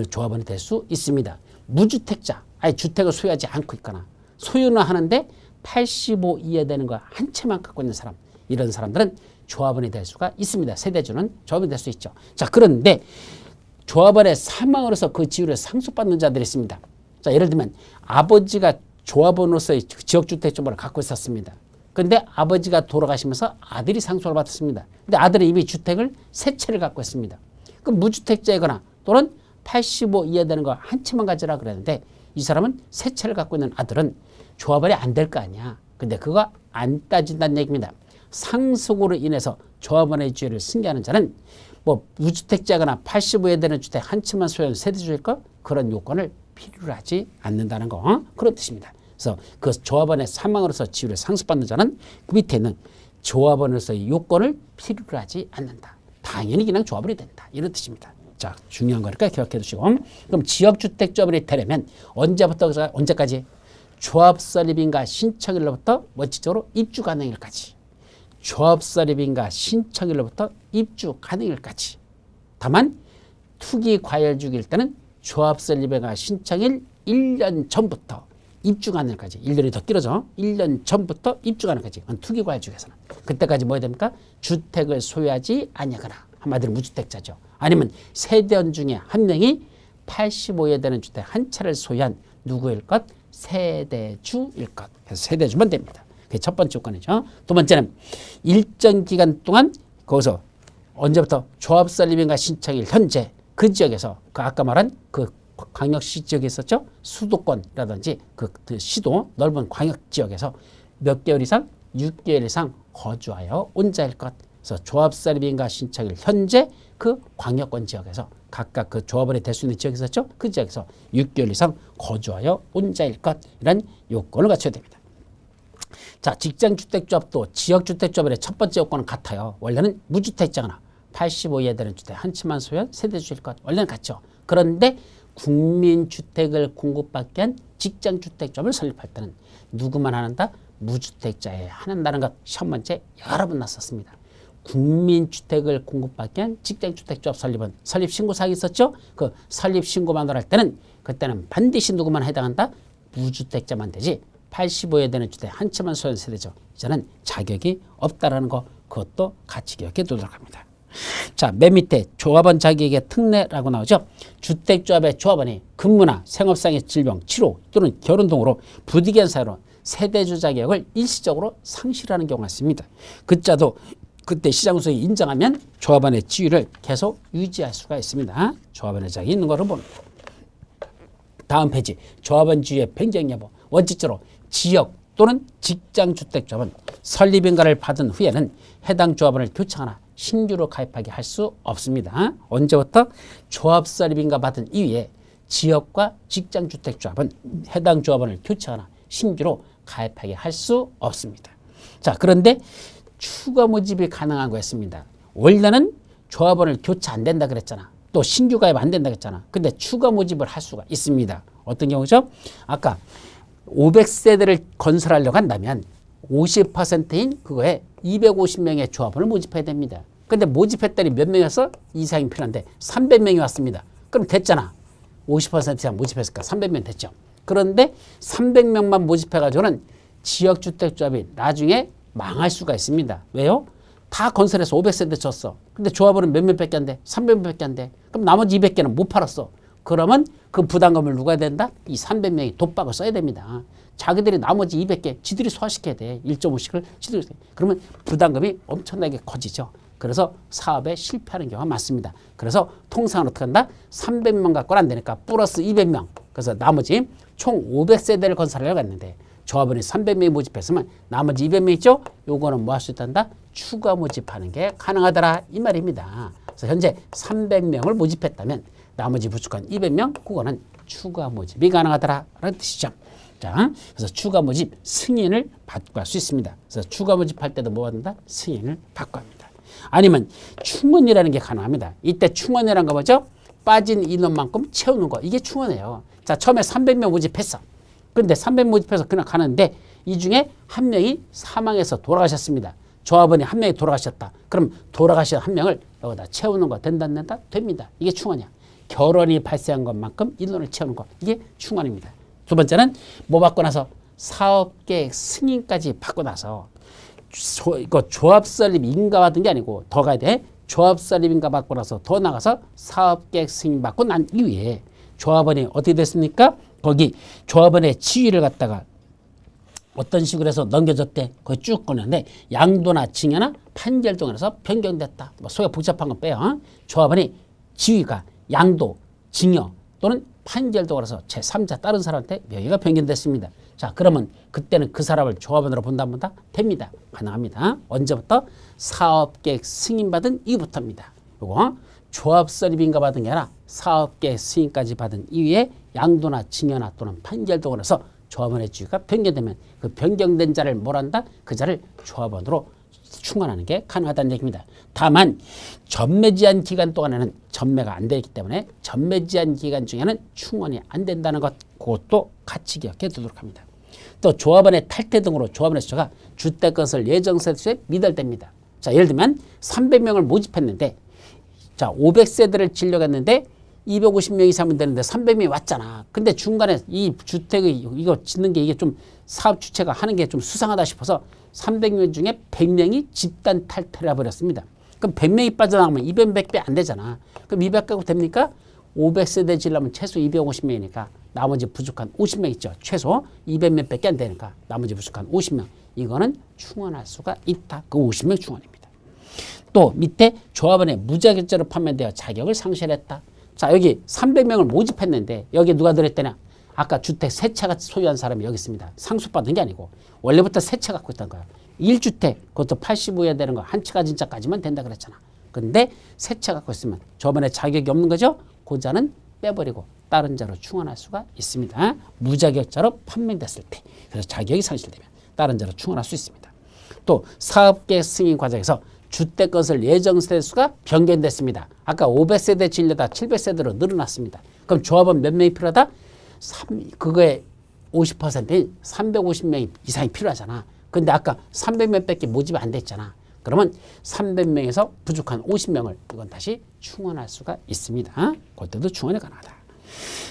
조합원이 될 수 있습니다. 무주택자, 아예 주택을 소유하지 않고 있거나 소유는 하는데 85 이하 되는 거 한 채만 갖고 있는 사람, 이런 사람들은 조합원이 될 수가 있습니다. 세대주는 조합원이 될 수 있죠. 자, 그런데 조합원의 사망으로서 그 지위를 상속받는 자들이 있습니다. 자, 예를 들면 아버지가 조합원으로서의 지역주택조합을 갖고 있었습니다. 그런데 아버지가 돌아가시면서 아들이 상속을 받았습니다. 근데 아들은 이미 주택을 3채를 갖고 있습니다. 그럼 무주택자이거나 또는 85 이하 되는 거 한 채만 가지라 그랬는데 이 사람은 3채를 갖고 있는 아들은 조합원이 안 될 거 아니야. 근데 그거 안 따진다는 얘기입니다. 상속으로 인해서 조합원의 지위를 승계하는 자는 뭐 무주택자거나 85에 되는 주택 한 채만 소유한 세대주일 거 그런 요건을 필요로 하지 않는다는 거 그런 뜻입니다. 그래서 그 조합원의 사망으로서 지위를 상속받는 자는 그 밑에 있는 조합원으로서의 요건을 필요로 하지 않는다. 당연히 그냥 조합원이 된다. 이런 뜻입니다. 자, 중요한 거니까 기억해 두시고 그럼 지역주택조합원이 되려면 언제부터 언제까지? 조합 설립인가 신청일로부터 원칙적으로 입주 가능일까지. 조합 설립인가 신청일로부터 입주 가능일까지. 다만 투기 과열 중일 때는 조합 설립인가 신청일 1년 전부터 입주 가능일까지. 1년이 더 길어져. 1년 전부터 입주 가능일까지. 투기 과열 중에서는. 그때까지 뭐 해야 됩니까? 주택을 소유하지 아니하거나 한마디로 무주택자죠. 아니면 세대원 중에 한 명이 85에 되는 주택 한 채를 소유한 누구일 것? 세대주일 것. 그래서 세대주면 됩니다. 그게 첫 번째 조건이죠. 두 번째는 일정 기간 동안 거기서 언제부터 조합 설립인가 신청일 현재 그 지역에서 그 아까 말한 그 광역시 지역에 있었죠. 수도권이라든지 그 시도 넓은 광역 지역에서 몇 개월 이상 6개월 이상 거주하여 온 자일 것. 그래서 조합 설립인가 신청일 현재 그 광역권 지역에서 각각 그 조합원이 될 수 있는 지역이 있었죠. 그 지역에서 6개월 이상 거주하여 온 자일 것. 이런 요건을 갖춰야 됩니다. 자, 직장주택조합도 지역주택조합의 첫 번째 요건은 같아요. 원래는 무주택자거나 85 이하 되는 주택 한 채만 소유한 세대주일 것. 원래는 같죠. 그런데 국민주택을 공급받기 위한 직장주택조합을 설립할 때는 누구만 한다? 무주택자에 한다는 것 첫 번째 여러 번 났었습니다. 국민주택을 공급받기 위한 직장주택조합 설립은 설립신고사항이 있었죠. 그 설립신고만을 할 때는 그때는 반드시 누구만 해당한다? 무주택자만 되지 85에 되는 주택 한 채만 소유한 세대죠. 이제는 자격이 없다라는 거 그것도 같이 기억해 두도록 합니다. 자, 맨 밑에 조합원 자격의 특례라고 나오죠. 주택조합의 조합원이 근무나 생업상의 질병, 치료 또는 결혼 등으로 부득이한 사유로 세대주 자격을 일시적으로 상실하는 경우가 있습니다. 그자도 그때 시장소득이 인정하면 조합원의 지위를 계속 유지할 수가 있습니다. 조합원의 자격이 있는 거로 봅니다. 다음 페이지 조합원 지위의 변경 여부. 원칙적으로 지역 또는 직장주택조합은 설립인가를 받은 후에는 해당 조합원을 교체하거나 신규로 가입하게 할 수 없습니다. 언제부터? 조합 설립인가 받은 이후에 지역과 직장주택조합은 해당 조합원을 교체하거나 신규로 가입하게 할 수 없습니다. 자, 그런데 추가 모집이 가능한 거였습니다. 원래는 조합원을 교체 안 된다 그랬잖아. 또 신규 가입 안 된다 그랬잖아. 근데 추가 모집을 할 수가 있습니다. 어떤 경우죠? 아까 500세대를 건설하려고 한다면 50%인 그거에 250명의 조합원을 모집해야 됩니다. 근데 모집했더니 몇 명이어서 이상이 필요한데 300명이 왔습니다. 그럼 됐잖아. 50% 이상 모집했을까? 300명 됐죠. 그런데 300명만 모집해가지고는 지역주택조합이 나중에 망할 수가 있습니다. 왜요? 다 건설해서 500세대 쳤어. 근데 조합원은 몇 명밖에 안 돼? 300명밖에 안 돼. 그럼 나머지 200개는 못 팔았어. 그러면 그 부담금을 누가 해야 된다? 이 300명이 독박을 써야 됩니다. 자기들이 나머지 200개 지들이 소화시켜야 돼. 1.5씩을 지들이. 그러면 부담금이 엄청나게 커지죠. 그래서 사업에 실패하는 경우가 많습니다. 그래서 통상은 어떻게 한다? 300명 갖고는 안 되니까 플러스 200명. 그래서 나머지 총 500세대를 건설하려고 했는데 조합원이 300명이 모집했으면 나머지 200명 있죠? 요거는 뭐 할 수 있단다? 추가 모집하는 게 가능하더라 이 말입니다. 그래서 현재 300명을 모집했다면 나머지 부족한 200명 그거는 추가 모집이 가능하더라라는 뜻이죠. 자, 그래서 추가 모집 승인을 받고 할 수 있습니다. 그래서 추가 모집할 때도 뭐 받는다? 승인을 받고 합니다. 아니면 충원이라는 게 가능합니다. 이때 충원이라는 거 뭐죠? 빠진 인원만큼 채우는 거. 이게 충원이에요. 자, 처음에 300명 모집했어. 근데 300 모집해서 그냥 가는데 이 중에 한 명이 사망해서 돌아가셨습니다. 조합원이 한 명이 돌아가셨다. 그럼 돌아가신 한 명을 여기다 채우는 거 된다 안 된다? 됩니다. 이게 충원이야. 결혼이 발생한 것만큼 인원을 채우는 거. 이게 충원입니다. 두 번째는 뭐 받고 나서 사업계획 승인까지 받고 나서 이거 조합 설립 인가 받은 게 아니고 더 가야 돼. 조합 설립 인가 받고 나서 더 나가서 사업계획 승인 받고 난 이후에 조합원이 어떻게 됐습니까? 거기 조합원의 지위를 갖다가 어떤 식으로 해서 넘겨줬대. 거기 쭉 꺼냈는데 양도나 징여나 판결 등에서 변경됐다. 뭐 소개 복잡한 건 빼요. 조합원이 지위가 양도, 징여 또는 판결 등으로서 제3자 다른 사람한테 명예가 변경됐습니다. 자, 그러면 그때는 그 사람을 조합원으로 본다 안 본다? 됩니다. 가능합니다. 언제부터? 사업계획 승인받은 이후부터입니다. 요거 조합 설립인가 받은 게 아니라 사업계획 승인까지 받은 이후에 양도나 징여나 또는 판결 등으로서 조합원의 지위가 변경되면 그 변경된 자를 뭐란다? 그 자를 조합원으로 충원하는 게 가능하다는 얘기입니다. 다만 전매 제한 기간 동안에는 전매가 안 되기 때문에 전매 제한 기간 중에는 충원이 안 된다는 것, 그것도 같이 기억해 두도록 합니다. 또 조합원의 탈퇴 등으로 조합원의 수가 주택건설 예정세대수에 미달됩니다. 자, 예를 들면 300명을 모집했는데 자, 500세대를 지려고 했는데 250명 이상이면 되는데 300명이 왔잖아. 근데 중간에 이 주택의 이거 짓는 게 이게 좀 사업 주체가 하는 게 좀 수상하다 싶어서 300명 중에 100명이 집단 탈퇴를 해버렸습니다. 그럼 100명이 빠져나가면 200배 안 되잖아. 그럼 200가구 됩니까? 500세대 지려면 최소 250명이니까 나머지 부족한 50명 있죠. 최소 200명밖에 안 되니까 나머지 부족한 50명. 이거는 충원할 수가 있다. 그 50명 충원입니다. 또 밑에 조합원의 무자격자로 판매되어 자격을 상실했다. 자, 여기 300명을 모집했는데 여기 누가 들었더냐? 아까 주택 세 채 같이 소유한 사람이 여기 있습니다. 상속받은 게 아니고 원래부터 세 채 갖고 있던 거야. 1주택 그것도 85야 되는 거 한 채가 진짜까지만 된다 그랬잖아. 근데 세 채 갖고 있으면 저번에 자격이 없는 거죠? 그 자는 빼버리고 다른 자로 충원할 수가 있습니다. 무자격자로 판명됐을 때. 그래서 자격이 상실되면 다른 자로 충원할 수 있습니다. 또 사업계획 승인 과정에서 주택건설 예정세대 수가 변경됐습니다. 아까 500세대 지려다 700세대로 늘어났습니다. 그럼 조합원 몇 명이 필요하다? 그거의 50%인 350명 이상이 필요하잖아. 근데 아까 300명 밖에 모집이 안 됐잖아. 그러면 300명에서 부족한 50명을 이건 다시 충원할 수가 있습니다. 그때도 충원이 가능하다.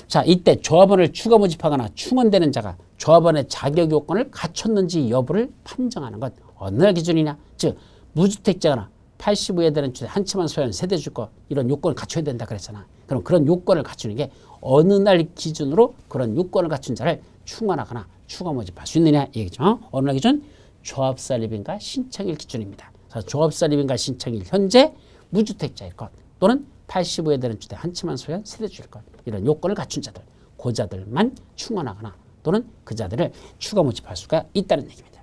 자, 이때 조합원을 추가 모집하거나 충원되는 자가 조합원의 자격 요건을 갖췄는지 여부를 판정하는 것. 어느 날 기준이냐? 즉 무주택자거나 85에 되는 주택 한 채만 소유한 세대주거 이런 요건을 갖춰야 된다 그랬잖아. 그럼 그런 요건을 갖추는 게 어느 날 기준으로 그런 요건을 갖춘 자를 충원하거나 추가 모집할 수 있느냐 이 얘기죠. 어느 날 기준? 조합설립인가 신청일 기준입니다. 그래서 조합설립인가 신청일 현재 무주택자일 것 또는 85에 되는 주택 한 채만 소유한 세대주일 것 이런 요건을 갖춘 자들 고자들만 충원하거나 또는 그 자들을 추가 모집할 수가 있다는 얘기입니다.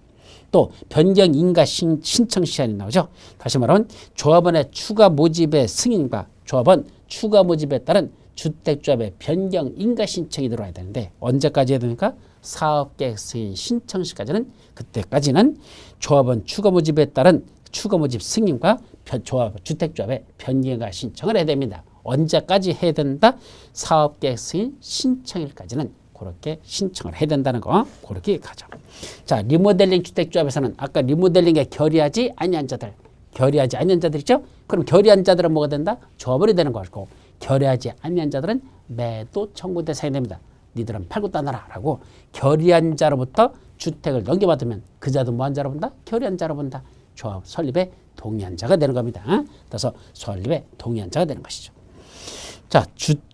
또 변경 인가 신청 시한이 나오죠. 다시 말하면 조합원의 추가 모집의 승인과 조합원 추가 모집에 따른 주택조합의 변경 인가 신청이 들어와야 되는데 언제까지 해야 됩니까? 사업계획 승인 신청 시까지는 그때까지는 조합원 추가 모집에 따른 추가 모집 승인과 주택조합의 변경인가 신청을 해야 됩니다. 언제까지 해야 된다? 사업계획 승인 신청일까지는 그렇게 신청을 해야 된다는 거 그렇게 가죠. 자, 리모델링 주택조합에서는 아까 리모델링에 결의하지 아니한 자들 결의하지 아니한 자들 있죠? 그럼 결의한 자들은 뭐가 된다? 조합원이 되는 거고 결의하지 아니한 자들은 매도 청구 대상이 됩니다. 니들은 팔고 떠나라 라고 결의한 자로부터 주택을 넘겨받으면 그 자도 뭐한 자로 본다? 결의한 자로 본다. 조합 설립에 동의한 자가 되는 겁니다. 그래서 설립에 동의한 자가 되는 것이죠. 자,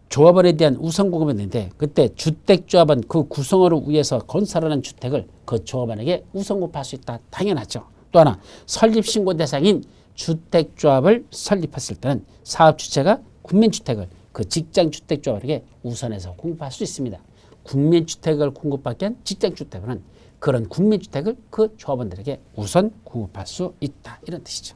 조합원에 대한 우선 공급이 있는데 그때 주택조합은 그 구성원을 위해서 건설하는 주택을 그 조합원에게 우선 공급할 수 있다. 당연하죠. 또 하나 설립신고 대상인 주택조합을 설립했을 때는 사업주체가 국민주택을 그 직장주택조합에게 우선해서 공급할 수 있습니다. 국민주택을 공급받기 위한 직장주택은 그런 국민주택을 그 조합원들에게 우선 공급할 수 있다. 이런 뜻이죠.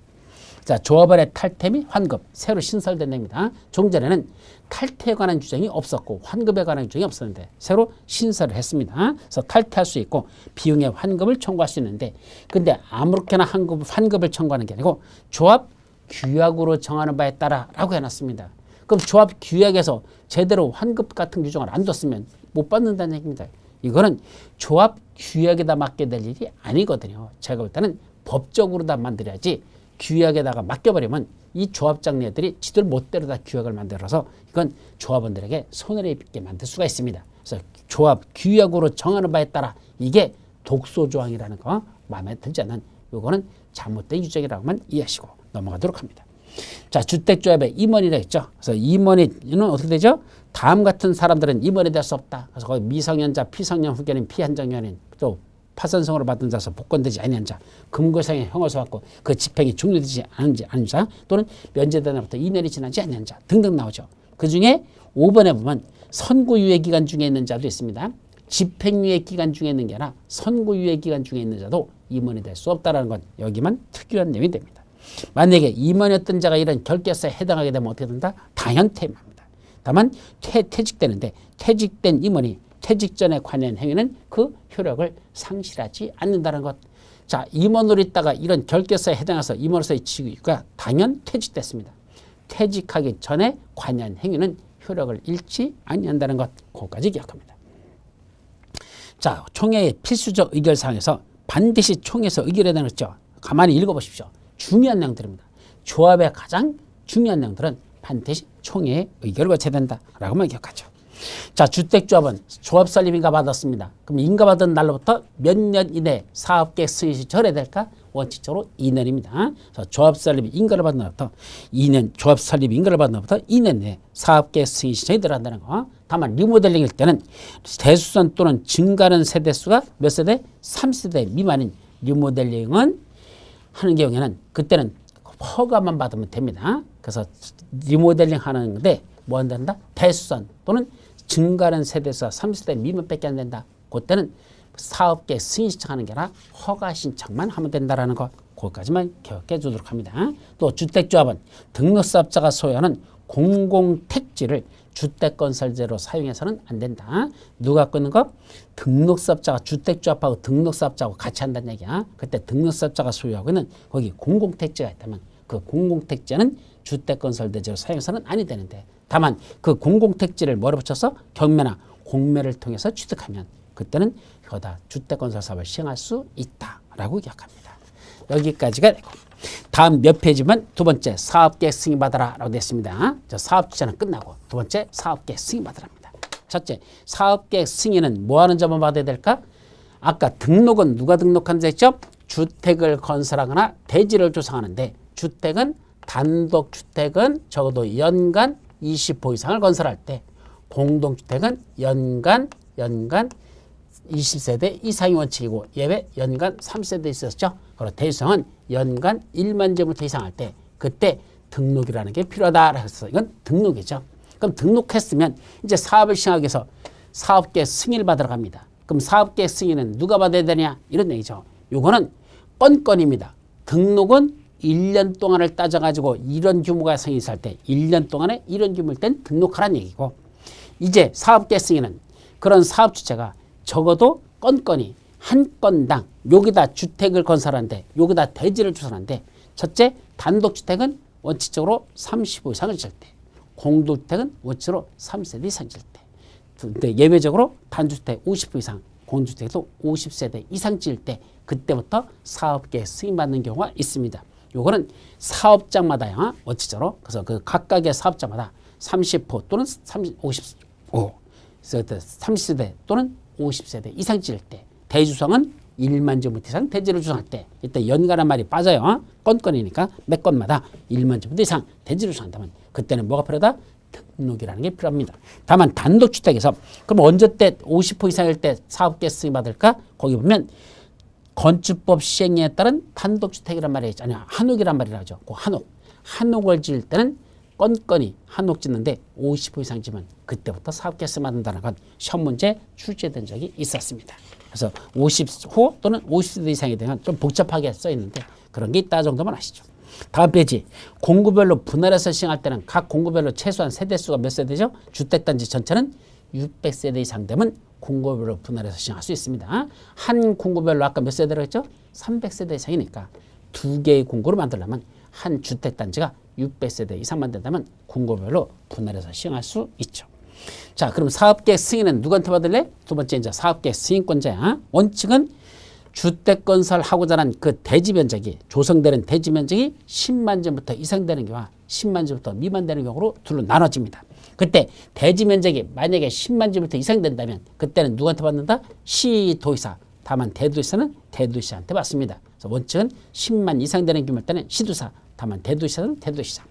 자, 조합원의 탈퇴 및 환급 새로 신설된 내용입니다. 종전에는 탈퇴에 관한 규정이 없었고 환급에 관한 규정이 없었는데 새로 신설을 했습니다. 그래서 탈퇴할 수 있고 비용의 환급을 청구할 수 있는데 근데 아무렇게나 환급을 청구하는 게 아니고 조합 규약으로 정하는 바에 따라라고 해놨습니다. 그럼 조합 규약에서 제대로 환급 같은 규정을 안 뒀으면 못 받는다는 얘기입니다. 이거는 조합 규약에다 맡게 될 일이 아니거든요. 제가 볼 때는 법적으로 다 만들어야지 규약에다가 맡겨버리면 이 조합장애들이 지들 멋대로 다 규약을 만들어서 이건 조합원들에게 손해를 입게 만들 수가 있습니다. 그래서 조합 규약으로 정하는 바에 따라 이게 독소조항이라는 거 마음에 들지 않는 이거는 잘못된 규정이라고만 이해하시고 넘어가도록 합니다. 자, 주택조합의 임원이라 했죠. 그래서 임원이는 어떻게 되죠? 다음 같은 사람들은 임원이 될 수 없다. 그래서 거기 미성년자, 피성년 후견인, 피한정연인, 또 파산성으로 받은 자서 복권되지 아니한 자, 금고상의 형을 받고 그 집행이 종료되지 않은 자, 또는 면제된 날부터 2년이 지나지 않은 자 등등 나오죠. 그 중에 5번에 보면 선고유예 기간 중에 있는 자도 있습니다. 집행유예 기간 중에 있는 게 아니라 선고유예 기간 중에 있는 자도 임원이 될 수 없다는 건 여기만 특유한 내용이 됩니다. 만약에 임원이었던 자가 이런 결계서에 해당하게 되면 어떻게 된다? 당연 퇴임합니다. 다만 퇴직되는데 퇴직된 임원이 퇴직 전에 관여한 행위는 그 효력을 상실하지 않는다는 것. 자, 임원으로 있다가 이런 결계서에 해당해서 임원으로서의 직위가 당연 퇴직됐습니다. 퇴직하기 전에 관여한 행위는 효력을 잃지 아니한다는 것. 그것까지 기억합니다. 자, 총회의 필수적 의결사항에서 반드시 총회에서 의결해야 되는 거죠. 가만히 읽어보십시오. 중요한 내용들입니다. 조합의 가장 중요한 내용들은 반드시 총회의 의결을 거쳐야 된다라고만 기억하죠. 자, 주택조합은 조합 설립 인가 받았습니다. 그럼 인가 받은 날로부터 몇 년 이내 사업계획 승인이 절해될까? 원칙적으로 2년입니다. 그래서 조합 설립 인가를 받은 날부터 2년, 조합 설립 인가를 받은 날부터 2년 내에 사업계획 승인 신청이 들어간다는 거. 다만 리모델링일 때는 대수선 또는 증가하는 세대수가 몇 세대? 3세대 미만인 리모델링은 하는 경우에는 그때는 허가만 받으면 됩니다. 그래서 리모델링 하는데 뭐 한다? 대수선 또는 증가하는 세대수가 3세대 미만밖에 안 된다. 그때는 사업계획 승인 신청하는 게 아니라 허가 신청만 하면 된다는 거. 그것까지만 기억해 주도록 합니다. 또 주택조합은 등록사업자가 소유하는 공공택지를 주택건설재로 사용해서는 안 된다. 누가 끊는 거? 등록사업자가 주택조합하고 등록사업자하고 같이 한다는 얘기야. 그때 등록사업자가 소유하고 있는 거기 공공택지가 있다면 그 공공택지는 주택건설대지로 사용해서는 아니 되는데 다만 그 공공택지를 뭐로 붙여서 경매나 공매를 통해서 취득하면 그때는 거기다 주택건설사업을 시행할 수 있다라고 기억합니다. 여기까지가 되고 다음 몇 페이지만 두 번째 사업계획 승인 받아라 라고 되어 있습니다. 사업주체는 끝나고 두 번째 사업계획 승인 받으랍니다. 첫째 사업계획 승인은 뭐 하는 점을 받아야 될까? 아까 등록은 누가 등록하는 데 있죠? 주택을 건설하거나 대지를 조성하는데 주택은 단독주택은 적어도 연간 20호 이상을 건설할 때 공동주택은 연간 20세대 이상이 원칙이고 예외 연간 3세대 있었죠. 그리고 대유성은 연간 1만 제곱미터 이상 할 때 그때 등록이라는 게 필요하다 해서 이건 등록이죠. 그럼 등록했으면 이제 사업을 시행하기 위해서 사업계획 승인을 받으러 갑니다. 그럼 사업계획 승인은 누가 받아야 되냐 이런 얘기죠. 요거는 건건입니다. 등록은 1년 동안을 따져가지고 이런 규모가 생겼을 때 1년 동안에 이런 규모일 땐 등록하라는 얘기고 이제 사업계획 승인은 그런 사업 주체가 적어도 건건이 한 건당 여기다 주택을 건설하는데 여기다 대지를 주선하는데 첫째 단독주택은 원칙적으로 35 이상을 질 때 공동주택은 원칙으로 3세대 이상 질 때 근데 예외적으로 단주택 50% 이상 공동주택도 50세대 이상 질 때 그때부터 사업계획 승인받는 경우가 있습니다. 요거는 사업장마다요 원칙적으로 그래서 그 각각의 사업장마다 30호 또는 55 30세대 또는 50세대 이상 질 때 대주성은 1만 제곱미터 이상 대지를 주선할 때 이때 연간한 말이 빠져요. 건건이니까 몇 건마다 1만 제곱미터 이상 대지를 주선한다면 그때는 뭐가 필요하다? 등록이라는 게 필요합니다. 다만 단독주택에서 그럼 언제 때 50% 이상일 때 사업계획 승인 받을까? 거기 보면 건축법 시행령에 따른 단독주택이란 말이 있잖아요. 한옥이란 말이라 하죠. 그 한옥을 지을 때는 건건이 한옥 짓는데 50% 이상 지면 그때부터 사업계획 승인 받는다는 건 시험 문제 출제된 적이 있었습니다. 그래서 50호 또는 50세대 이상이 되면 좀 복잡하게 써 있는데 그런 게 있다 정도만 아시죠. 다음 페이지 공구별로 분할해서 시행할 때는 각 공구별로 최소한 세대수가 몇 세대죠? 주택단지 전체는 600세대 이상 되면 공구별로 분할해서 시행할 수 있습니다. 한 공구별로 아까 몇 세대라고 했죠? 300세대 이상이니까 두 개의 공구를 만들려면 한 주택단지가 600세대 이상만 된다면 공구별로 분할해서 시행할 수 있죠. 자, 그럼 사업계획 승인은 누구한테 받을래? 두 번째 이제 사업계획 승인권자야. 원칙은 주택건설하고자 하는 그 대지 면적이 조성되는 대지 면적이 10만 제곱미터 이상 되는 경우와 10만 제곱미터 미만 되는 경우로 둘로 나눠집니다. 그때 대지 면적이 만약에 10만 제곱미터 이상 된다면 그때는 누구한테 받는다? 시도의사. 다만 대도시사는 대도시한테 받습니다. 그래서 원칙은 10만 이상 되는 규모일 때는 시도사. 다만 대도시사는 대도시사.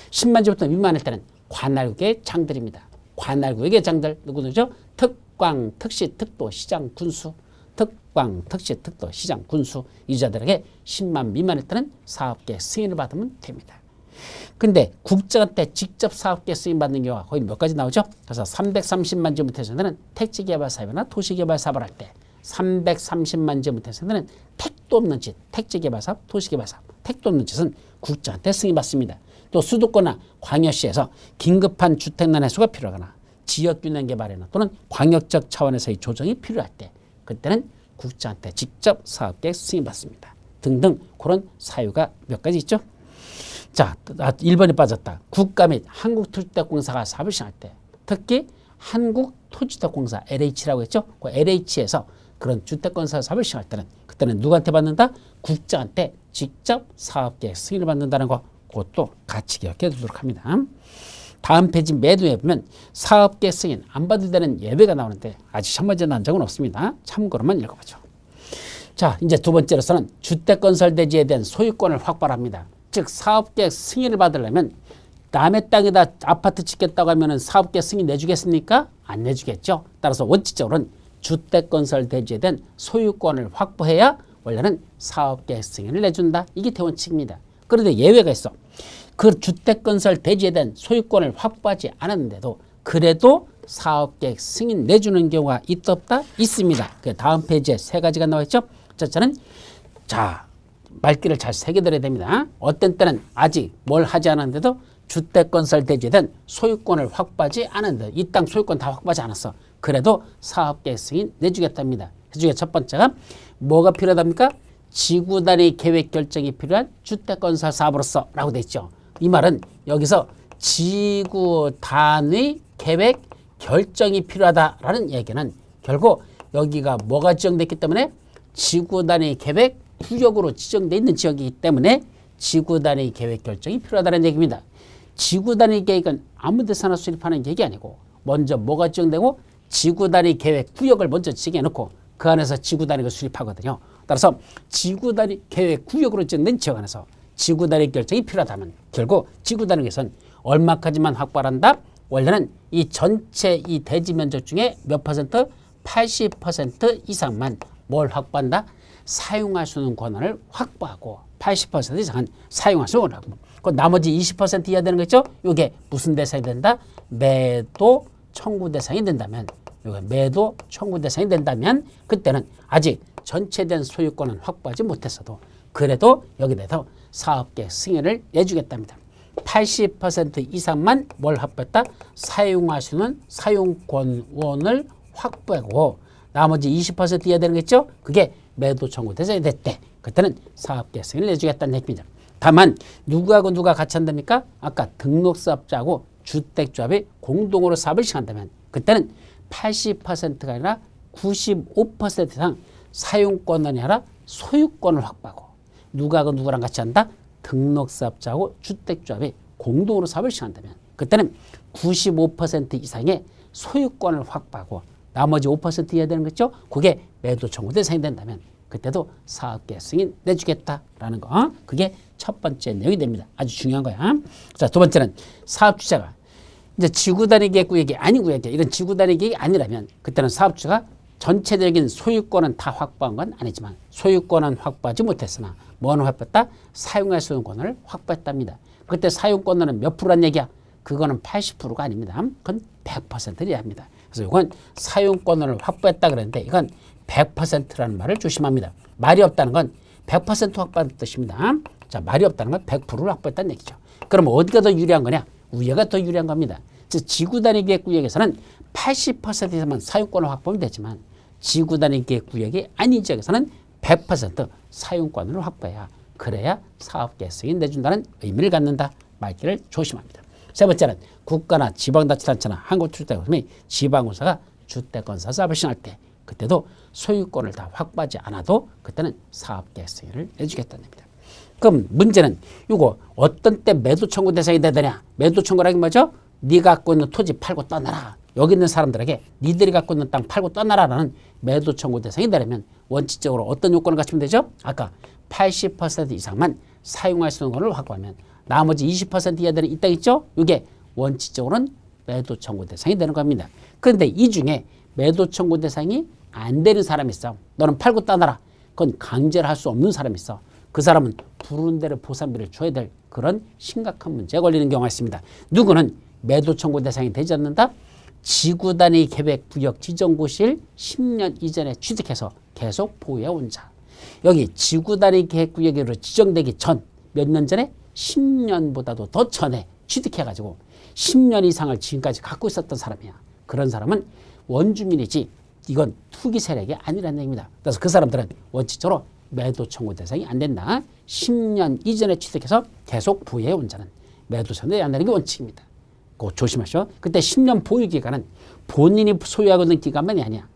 10만 제곱미터 미만일 때는 관할구의 장들입니다. 관할구의 장들 누구죠? 특광, 특시, 특도, 시장, 군수. 특광, 특시, 특도, 시장, 군수 유자들에게 10만 미만일 때는 사업계획 승인을 받으면 됩니다. 근데 국정한테 직접 사업계획 승인 받는 경우가 거의 몇 가지 나오죠? 그래서 330만 제곱미터에서는 택지개발 사업이나 도시개발 사업을 할 때 330만 제곱미터에서는 택도 없는 짓, 택지개발 사업, 도시개발 사업, 택도 없는 짓은 국정한테 승인받습니다. 또 수도권이나 광역시에서 긴급한 주택난의 수가 필요하거나 지역균형 개발이나 또는 광역적 차원에서의 조정이 필요할 때 그때는 국장한테 직접 사업계획 승인받습니다. 등등 그런 사유가 몇 가지 있죠. 자, 1번이 빠졌다. 국가 및 한국토지주택공사가 사업을 시행할 때 특히 한국토지주택공사 LH라고 했죠. 그 LH에서 그런 주택건설 사업을 시행할 때는 그때는 누구한테 받는다? 국장한테 직접 사업계획 승인을 받는다는 거 그것도 같이 기억해 두도록 합니다. 다음 페이지 매도에 보면 사업계획 승인 안 받을 때는 예외가 나오는데 아직 시험 문제 난 적은 없습니다. 참고로만 읽어보죠. 자, 이제 두 번째로서는 주택건설대지에 대한 소유권을 확보합니다. 즉 사업계획 승인을 받으려면 남의 땅에다 아파트 짓겠다고 하면 사업계획 승인 내주겠습니까? 안 내주겠죠. 따라서 원칙적으로는 주택건설대지에 대한 소유권을 확보해야 원래는 사업계획 승인을 내준다. 이게 대원칙입니다. 그런데 예외가 있어. 그 주택건설 대지에 대한 소유권을 확보하지 않았는데도 그래도 사업계획 승인 내주는 경우가 있다 없다? 있습니다. 그 다음 페이지에 세 가지가 나와 있죠. 첫째는 자 말귀를 잘 새겨들어야 됩니다. 어떤 때는 아직 뭘 하지 않았는데도 주택건설 대지에 대한 소유권을 확보하지 않았는데 이 땅 소유권 다 확보하지 않았어. 그래도 사업계획 승인 내주겠답니다. 그중에 첫 번째가 뭐가 필요하답니까? 지구단위 계획 결정이 필요한 주택건설 사업으로서 라고 돼 있죠. 이 말은 여기서 지구단위 계획 결정이 필요하다라는 얘기는 결국 여기가 뭐가 지정됐기 때문에 지구단위 계획 구역으로 지정되어 있는 지역이기 때문에 지구단위 계획 결정이 필요하다는 얘기입니다. 지구단위 계획은 아무 데서나 수립하는 계획이 아니고 먼저 뭐가 지정되고 지구단위 계획 구역을 먼저 지정해 놓고 그 안에서 지구단위를 수립하거든요. 따라서 지구단위 계획 구역으로 지정된 지역 안에서 지구단위 결정이 필요하다면 결국 지구단위에서는 얼마까지만 확보한다? 원래는 이 전체 이 대지 면적 중에 몇 퍼센트? 80% 이상만 뭘 확보한다? 사용할 수 있는 권한을 확보하고 80% 이상은 사용할 수 있는 권한을 확보. 그 나머지 20% 이하 되는 거 있죠? 이게 무슨 대상이 된다? 매도 청구 대상이 된다면, 이게 매도 청구 대상이 된다면 그때는 아직 전체된 소유권은 확보하지 못했어도 그래도 여기 대해서 사업계획 승인을 내주겠답니다. 80% 이상만 뭘 확보했다? 사용할 수 있는 사용권을 확보하고 나머지 20% 이하 되는 거 있죠? 그게 매도 청구 대상이 됐대. 그때는 사업계획 승인을 내주겠다는 얘기입니다. 다만 누구하고 누가 같이 한답니까? 아까 등록사업자하고 주택조합이 공동으로 사업을 시작한다면 그때는 80%가 아니라 95% 이상 사용권이 아니라 소유권을 확보하고 누구하고 누구랑 같이 한다? 등록사업자하고 주택조합이 공동으로 사업을 시작한다면 그때는 95% 이상의 소유권을 확보하고 나머지 5% 이하 되는 거죠? 그게 매도 청구 대상이 된다면 그때도 사업계획 승인 내주겠다라는 거. 그게 첫 번째 내용이 됩니다. 아주 중요한 거야. 자, 두 번째는 사업주체가 이제 지구단위 계획 구역이 아니고 이런 지구단위 계획이 아니라면 그때는 사업주가 전체적인 소유권은 다 확보한 건 아니지만 소유권은 확보하지 못했으나 뭐는 확보했다? 사용할 수 있는 권한을 확보했답니다. 그때 사용권은 몇 프로란 얘기야? 그거는 80%가 아닙니다. 그건 100%를 합니다. 그래서 이건 사용권을 확보했다 그랬는데 이건 100%라는 말을 조심합니다. 말이 없다는 건 100% 확보한 뜻입니다. 자, 말이 없다는 건 100%를 확보했다는 얘기죠. 그럼 어디가 더 유리한 거냐? 위에가 더 유리한 겁니다. 즉 지구단위 계획 구역에서는 80% 이상만 사용권을 확보하면 되지만 지구단위 계획 구역이 아닌 지역에서는 100% 사용권을 확보해야 그래야 사업계획 승인 내준다는 의미를 갖는다. 말귀를 조심합니다. 세 번째는 국가나 지방자치단체나 한국주택공사및 지방공사가 주택건설 사업을 시행할 때 그때도 소유권을 다 확보하지 않아도 그때는 사업계획 승인을 내주겠다는 겁니다. 그럼 문제는 이거 어떤 때 매도 청구 대상이 되느냐? 매도 청구라는 게 뭐죠? 네가 갖고 있는 토지 팔고 떠나라. 여기 있는 사람들에게 니들이 갖고 있는 땅 팔고 떠나라라는 매도 청구 대상이 되려면 원칙적으로 어떤 요건을 갖추면 되죠? 아까 80% 이상만 사용할 수 있는 것을 확보하면 나머지 20% 이하 되는 이 땅 있죠? 이게 원칙적으로는 매도 청구 대상이 되는 겁니다. 그런데 이 중에 매도 청구 대상이 안 되는 사람이 있어. 너는 팔고 떠나라. 그건 강제를 할 수 없는 사람이 있어. 그 사람은 부른 대로 보상비를 줘야 될 그런 심각한 문제가 걸리는 경우가 있습니다. 누구는 매도 청구 대상이 되지 않는다? 지구단위 계획 구역 지정구 시일 10년 이전에 취득해서 계속 보유해 온 자. 여기 지구단위 계획 구역으로 지정되기 전 몇 년 전에 10년보다도 더 전에 취득해가지고 10년 이상을 지금까지 갖고 있었던 사람이야. 그런 사람은 원주민이지 이건 투기 세력이 아니라는 얘기입니다. 그래서 그 사람들은 원칙적으로 매도 청구 대상이 안 된다. 10년 이전에 취득해서 계속 보유해 온 자는 매도 청구에 안 되는 게 원칙입니다. 그거 조심하시오. 그때 10년 보유 기간은 본인이 소유하고 있는 기간만이 아니야.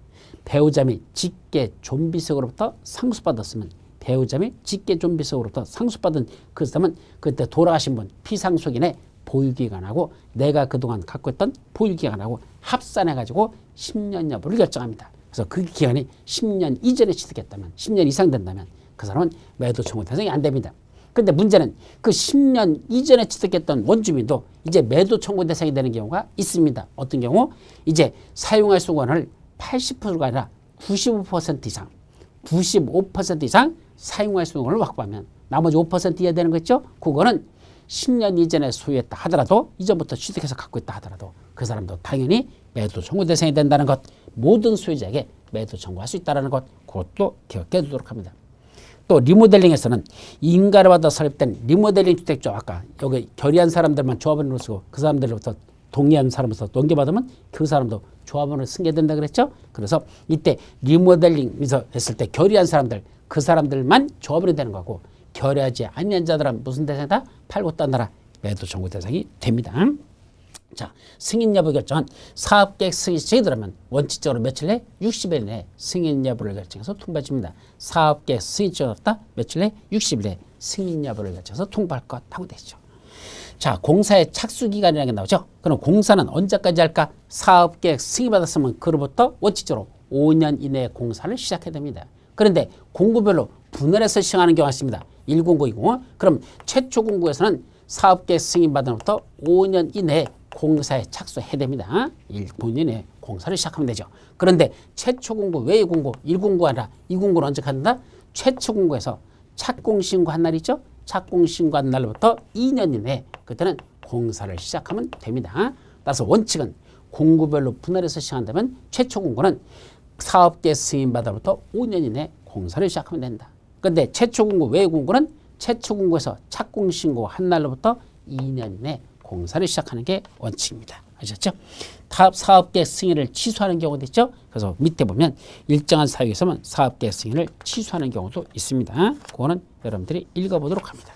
배우자 및 직계 존비속으로부터 상속받았으면 배우자 및 직계 존비속으로부터 상속받은 그 사람은 그때 돌아가신 분 피상속인의 보유기간하고 내가 그동안 갖고 있던 보유기간하고 합산해가지고 10년 여부를 결정합니다. 그래서 그 기간이 10년 이전에 취득했다면 10년 이상 된다면 그 사람은 매도 청구 대상이 안 됩니다. 그런데 문제는 그 10년 이전에 취득했던 원주민도 이제 매도 청구 대상이 되는 경우가 있습니다. 어떤 경우? 이제 사용할 수 있는 권한을 80%가 아니라 95% 이상 95% 이상 사용할 수 있는 권한을 확보하면 나머지 5% 이하 되는 거 있죠? 그거는 10년 이전에 소유했다 하더라도 이전부터 취득해서 갖고 있다 하더라도 그 사람도 당연히 매도 청구 대상이 된다는 것, 모든 소유자에게 매도 청구할 수 있다는 것, 그것도 기억해 두도록 합니다. 또 리모델링에서는 인가를 받아 설립된 리모델링 주택조합, 아까 여기 결의한 사람들만 조합원으로 쓰고 그 사람들로부터 동의한 사람으로서 넘겨받으면 그 사람도 조합원을 승계 된다 그랬죠. 그래서 이때 리모델링에서 했을 때 결의한 사람들, 그 사람들만 조합원이 되는 거고 결의하지 아니한 자들은 무슨 대상이다? 팔고 떠나라. 매도 청구 대상이 됩니다. 자, 승인 여부 결정은 사업계획 승인 시행이 들어가면 원칙적으로 며칠 내? 60일 내에 승인 여부를 결정해서 통보해줍니다. 사업계획 승인 시행이 없다? 며칠 내? 60일 내에 승인 여부를 결정해서 통보할 것 하고 되죠. 자, 공사의 착수기간이라는 게 나오죠. 그럼 공사는 언제까지 할까? 사업계획 승인 받았으면 그로부터 원칙적으로 5년 이내에 공사를 시작해야 됩니다. 그런데 공구별로 분할해서 시행하는 경우가 있습니다. 1공구, 2공구. 그럼 최초 공구에서는 사업계획 승인 받은 후부터 5년 이내에 공사에 착수해야 됩니다. 본인의 공사를 시작하면 되죠. 그런데 최초 공고, 왜 공고? 1공고가 아니라 2공고는 언제 한다? 최초 공고에서 착공신고한 날이죠. 착공신고한 날부터 2년 이내 그때는 공사를 시작하면 됩니다. 따라서 원칙은 공고별로 분할해서 시작한다면 최초 공고는 사업계 승인받아부터 5년 이내 공사를 시작하면 된다. 그런데 최초 공고, 왜 공고는 최초 공고에서 착공신고한 날로부터 2년 이내 공사를 시작하는 게 원칙입니다. 아셨죠? 사업계획 승인을 취소하는 경우도 있죠. 그래서 밑에 보면 일정한 사유에 있으면 사업계획 승인을 취소하는 경우도 있습니다. 그거는 여러분들이 읽어보도록 합니다.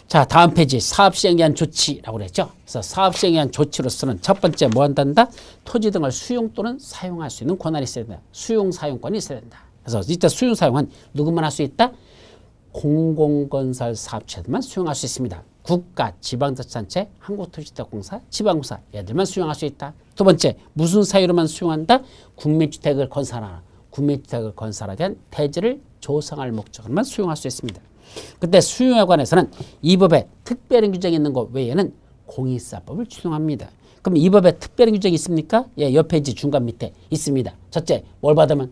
자, 다음 페이지 사업시행에 대한 조치라고 그랬죠. 그래서 사업시행에 대한 조치로서는 첫 번째 뭐 한단다? 토지 등을 수용 또는 사용할 수 있는 권한이 있어야 된다. 수용 사용권이 있어야 된다. 그래서 이때 수용 사용은 누구만 할 수 있다? 공공건설 사업체들만 수용할 수 있습니다. 국가, 지방자치단체, 한국토지주택공사, 지방공사 얘들만 수용할 수 있다. 두 번째, 무슨 사유로만 수용한다? 국민주택을 건설하나, 국민주택을 건설하기 위한 대지를 조성할 목적으로만 수용할 수 있습니다. 그때 수용에 관해서는 이 법에 특별한 규정이 있는 것 외에는 공익사법을 준용합니다. 그럼 이 법에 특별한 규정이 있습니까? 예, 옆 페이지 중간 밑에 있습니다. 첫째, 뭘 받으면?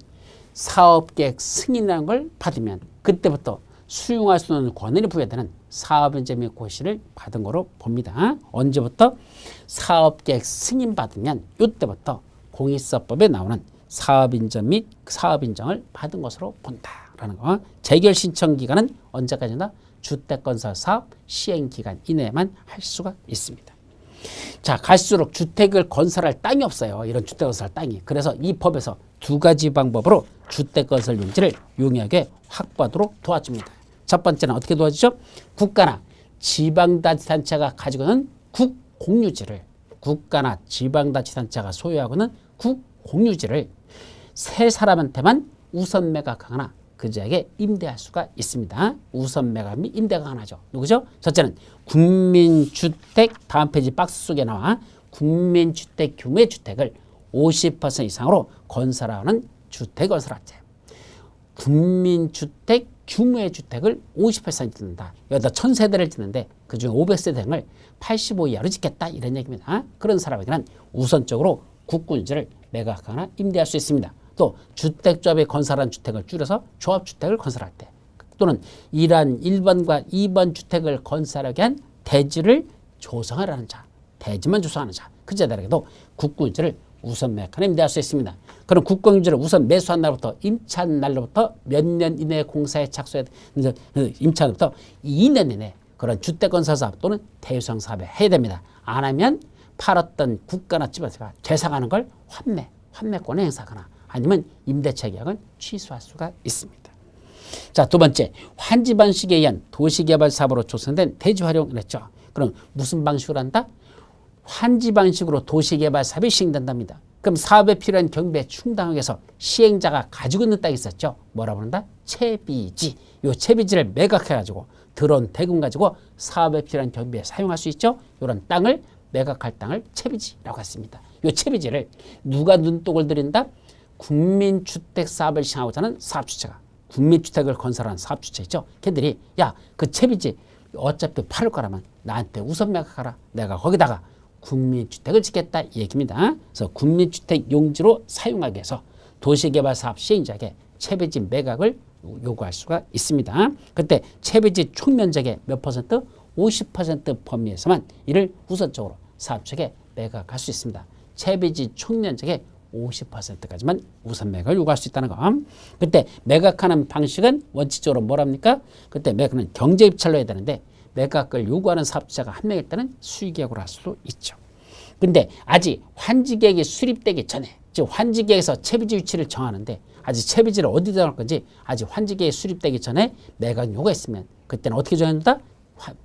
사업계획 승인이라는 걸 받으면 그때부터 수용할 수 있는 권한이 부여되는 사업인재 및 고시를 받은 거로 봅니다. 언제부터? 사업계획 승인 받으면 이때부터 공익사법에 나오는 사업인정 및 사업인정을 받은 것으로 본다라는 거. 재결 신청 기간은 언제까지나 주택건설 사업 시행 기간 이내에만 할 수가 있습니다. 자, 갈수록 주택을 건설할 땅이 없어요. 이런 주택건설 땅이. 그래서 이 법에서 두 가지 방법으로 주택건설 용지를 용이하게 확보하도록 도와줍니다. 첫 번째는 어떻게 도와주죠? 국가나 지방자치단체가 가지고 있는 국공유지를, 국가나 지방자치단체가 소유하고 있는 국공유지를 세 사람한테만 우선 매각하거나 그자에게 임대할 수가 있습니다. 우선 매각 및 임대가 가능하죠. 누구죠? 첫째는 국민주택, 다음 페이지 박스 속에 나와 국민주택 규모의 주택을 50% 이상으로 건설하는 주택건설업체. 국민주택 규모의 주택을 50% 짓는다. 여기다 1000세대를 짓는데 그중에 500세대 등을 85 이하로 짓겠다. 이런 얘기입니다. 그런 사람에게는 우선적으로 국군유지를 매각하거나 임대할 수 있습니다. 또 주택조합이 건설한 주택을 줄여서 조합주택을 건설할 때 또는 이러한 1번과 2번 주택을 건설하기 위한 대지를 조성하라는 자, 대지만 조성하는 자, 그 자들에게도 국군유지를 우선 매각하나 임대할 수 있습니다. 그럼 국공유지를 우선 매수한 날부터 임차한 날로부터 몇 년 이내에 공사에 착수해야 임차부터 2년 이내 그런 주택건설 사업 또는 대유성 사업에 해야 됩니다. 안 하면 팔았던 국가나 지방자치가 되사가는 걸 환매권에 행사하거나 아니면 임대차 계약은 취소할 수가 있습니다. 자, 두 번째, 환지 방식에 의한 도시개발 사업으로 조성된 대지 활용을 했죠. 그럼 무슨 방식으로 한다? 환지 방식으로 도시개발 사업이 시행된답니다. 그럼 사업에 필요한 경비에 충당하기 위해서 시행자가 가지고 있는 땅이 있었죠. 뭐라고 한다? 채비지. 요 채비지를 매각해가지고 들어온 대금 가지고 사업에 필요한 경비에 사용할 수 있죠. 이런 땅을 매각할 땅을 채비지라고 했습니다. 요 채비지를 누가 눈독을 들인다? 국민주택 사업을 시행하고자 하는 사업주체가, 국민주택을 건설하는 사업주체 있죠. 걔들이 야, 그 채비지 어차피 팔을 거라면 나한테 우선 매각하라. 내가 거기다가 국민주택을 짓겠다 이 얘기입니다. 그래서 국민주택 용지로 사용하기 위해서 도시개발사업 시행자에게 채비지 매각을 요구할 수가 있습니다. 그때 채비지 총 면적의 몇 퍼센트? 50% 범위에서만 이를 우선적으로 사업주에게 매각할 수 있습니다. 채비지 총 면적의 50%까지만 우선 매각을 요구할 수 있다는 거. 그때 매각하는 방식은 원칙적으로 뭐랍니까? 그때 매각은 경제 입찰로 해야 되는데 매각을 요구하는 사업자가 한 명일 때는 수의계약으로 할 수도 있죠. 근데 아직 환지계획이 수립되기 전에, 즉 환지계획에서 채비지 위치를 정하는데 아직 채비지를 어디다 놓을 건지 아직 환지계획이 수립되기 전에 매각 요구가 있으면 그때는 어떻게 정한다?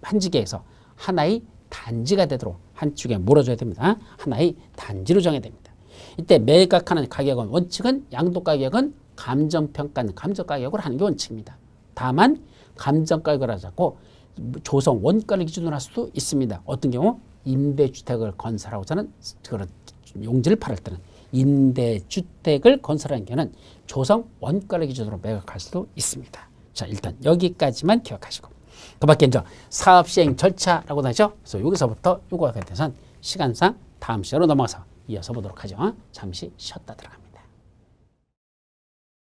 환지계획에서 하나의 단지가 되도록 한쪽에 몰아줘야 됩니다. 하나의 단지로 정해야 됩니다. 이때 매각하는 가격은 원칙은 양도가격은 감정평가는 감정가격으로 하는 게 원칙입니다. 다만 감정가격을 하지 않고 조성 원가를 기준으로 할 수도 있습니다. 어떤 경우? 임대주택을 건설하고자 하는 그런 용지를 팔을 때는 임대주택을 건설하는 경우는 조성 원가를 기준으로 매각할 수도 있습니다. 자, 일단 여기까지만 기억하시고 그 밖에 이제 사업시행 절차라고 하죠. 그래서 여기서부터 요거에 대해서는 시간상 다음 시간으로 넘어가서 이어서 보도록 하죠. 잠시 쉬었다 들어갑니다.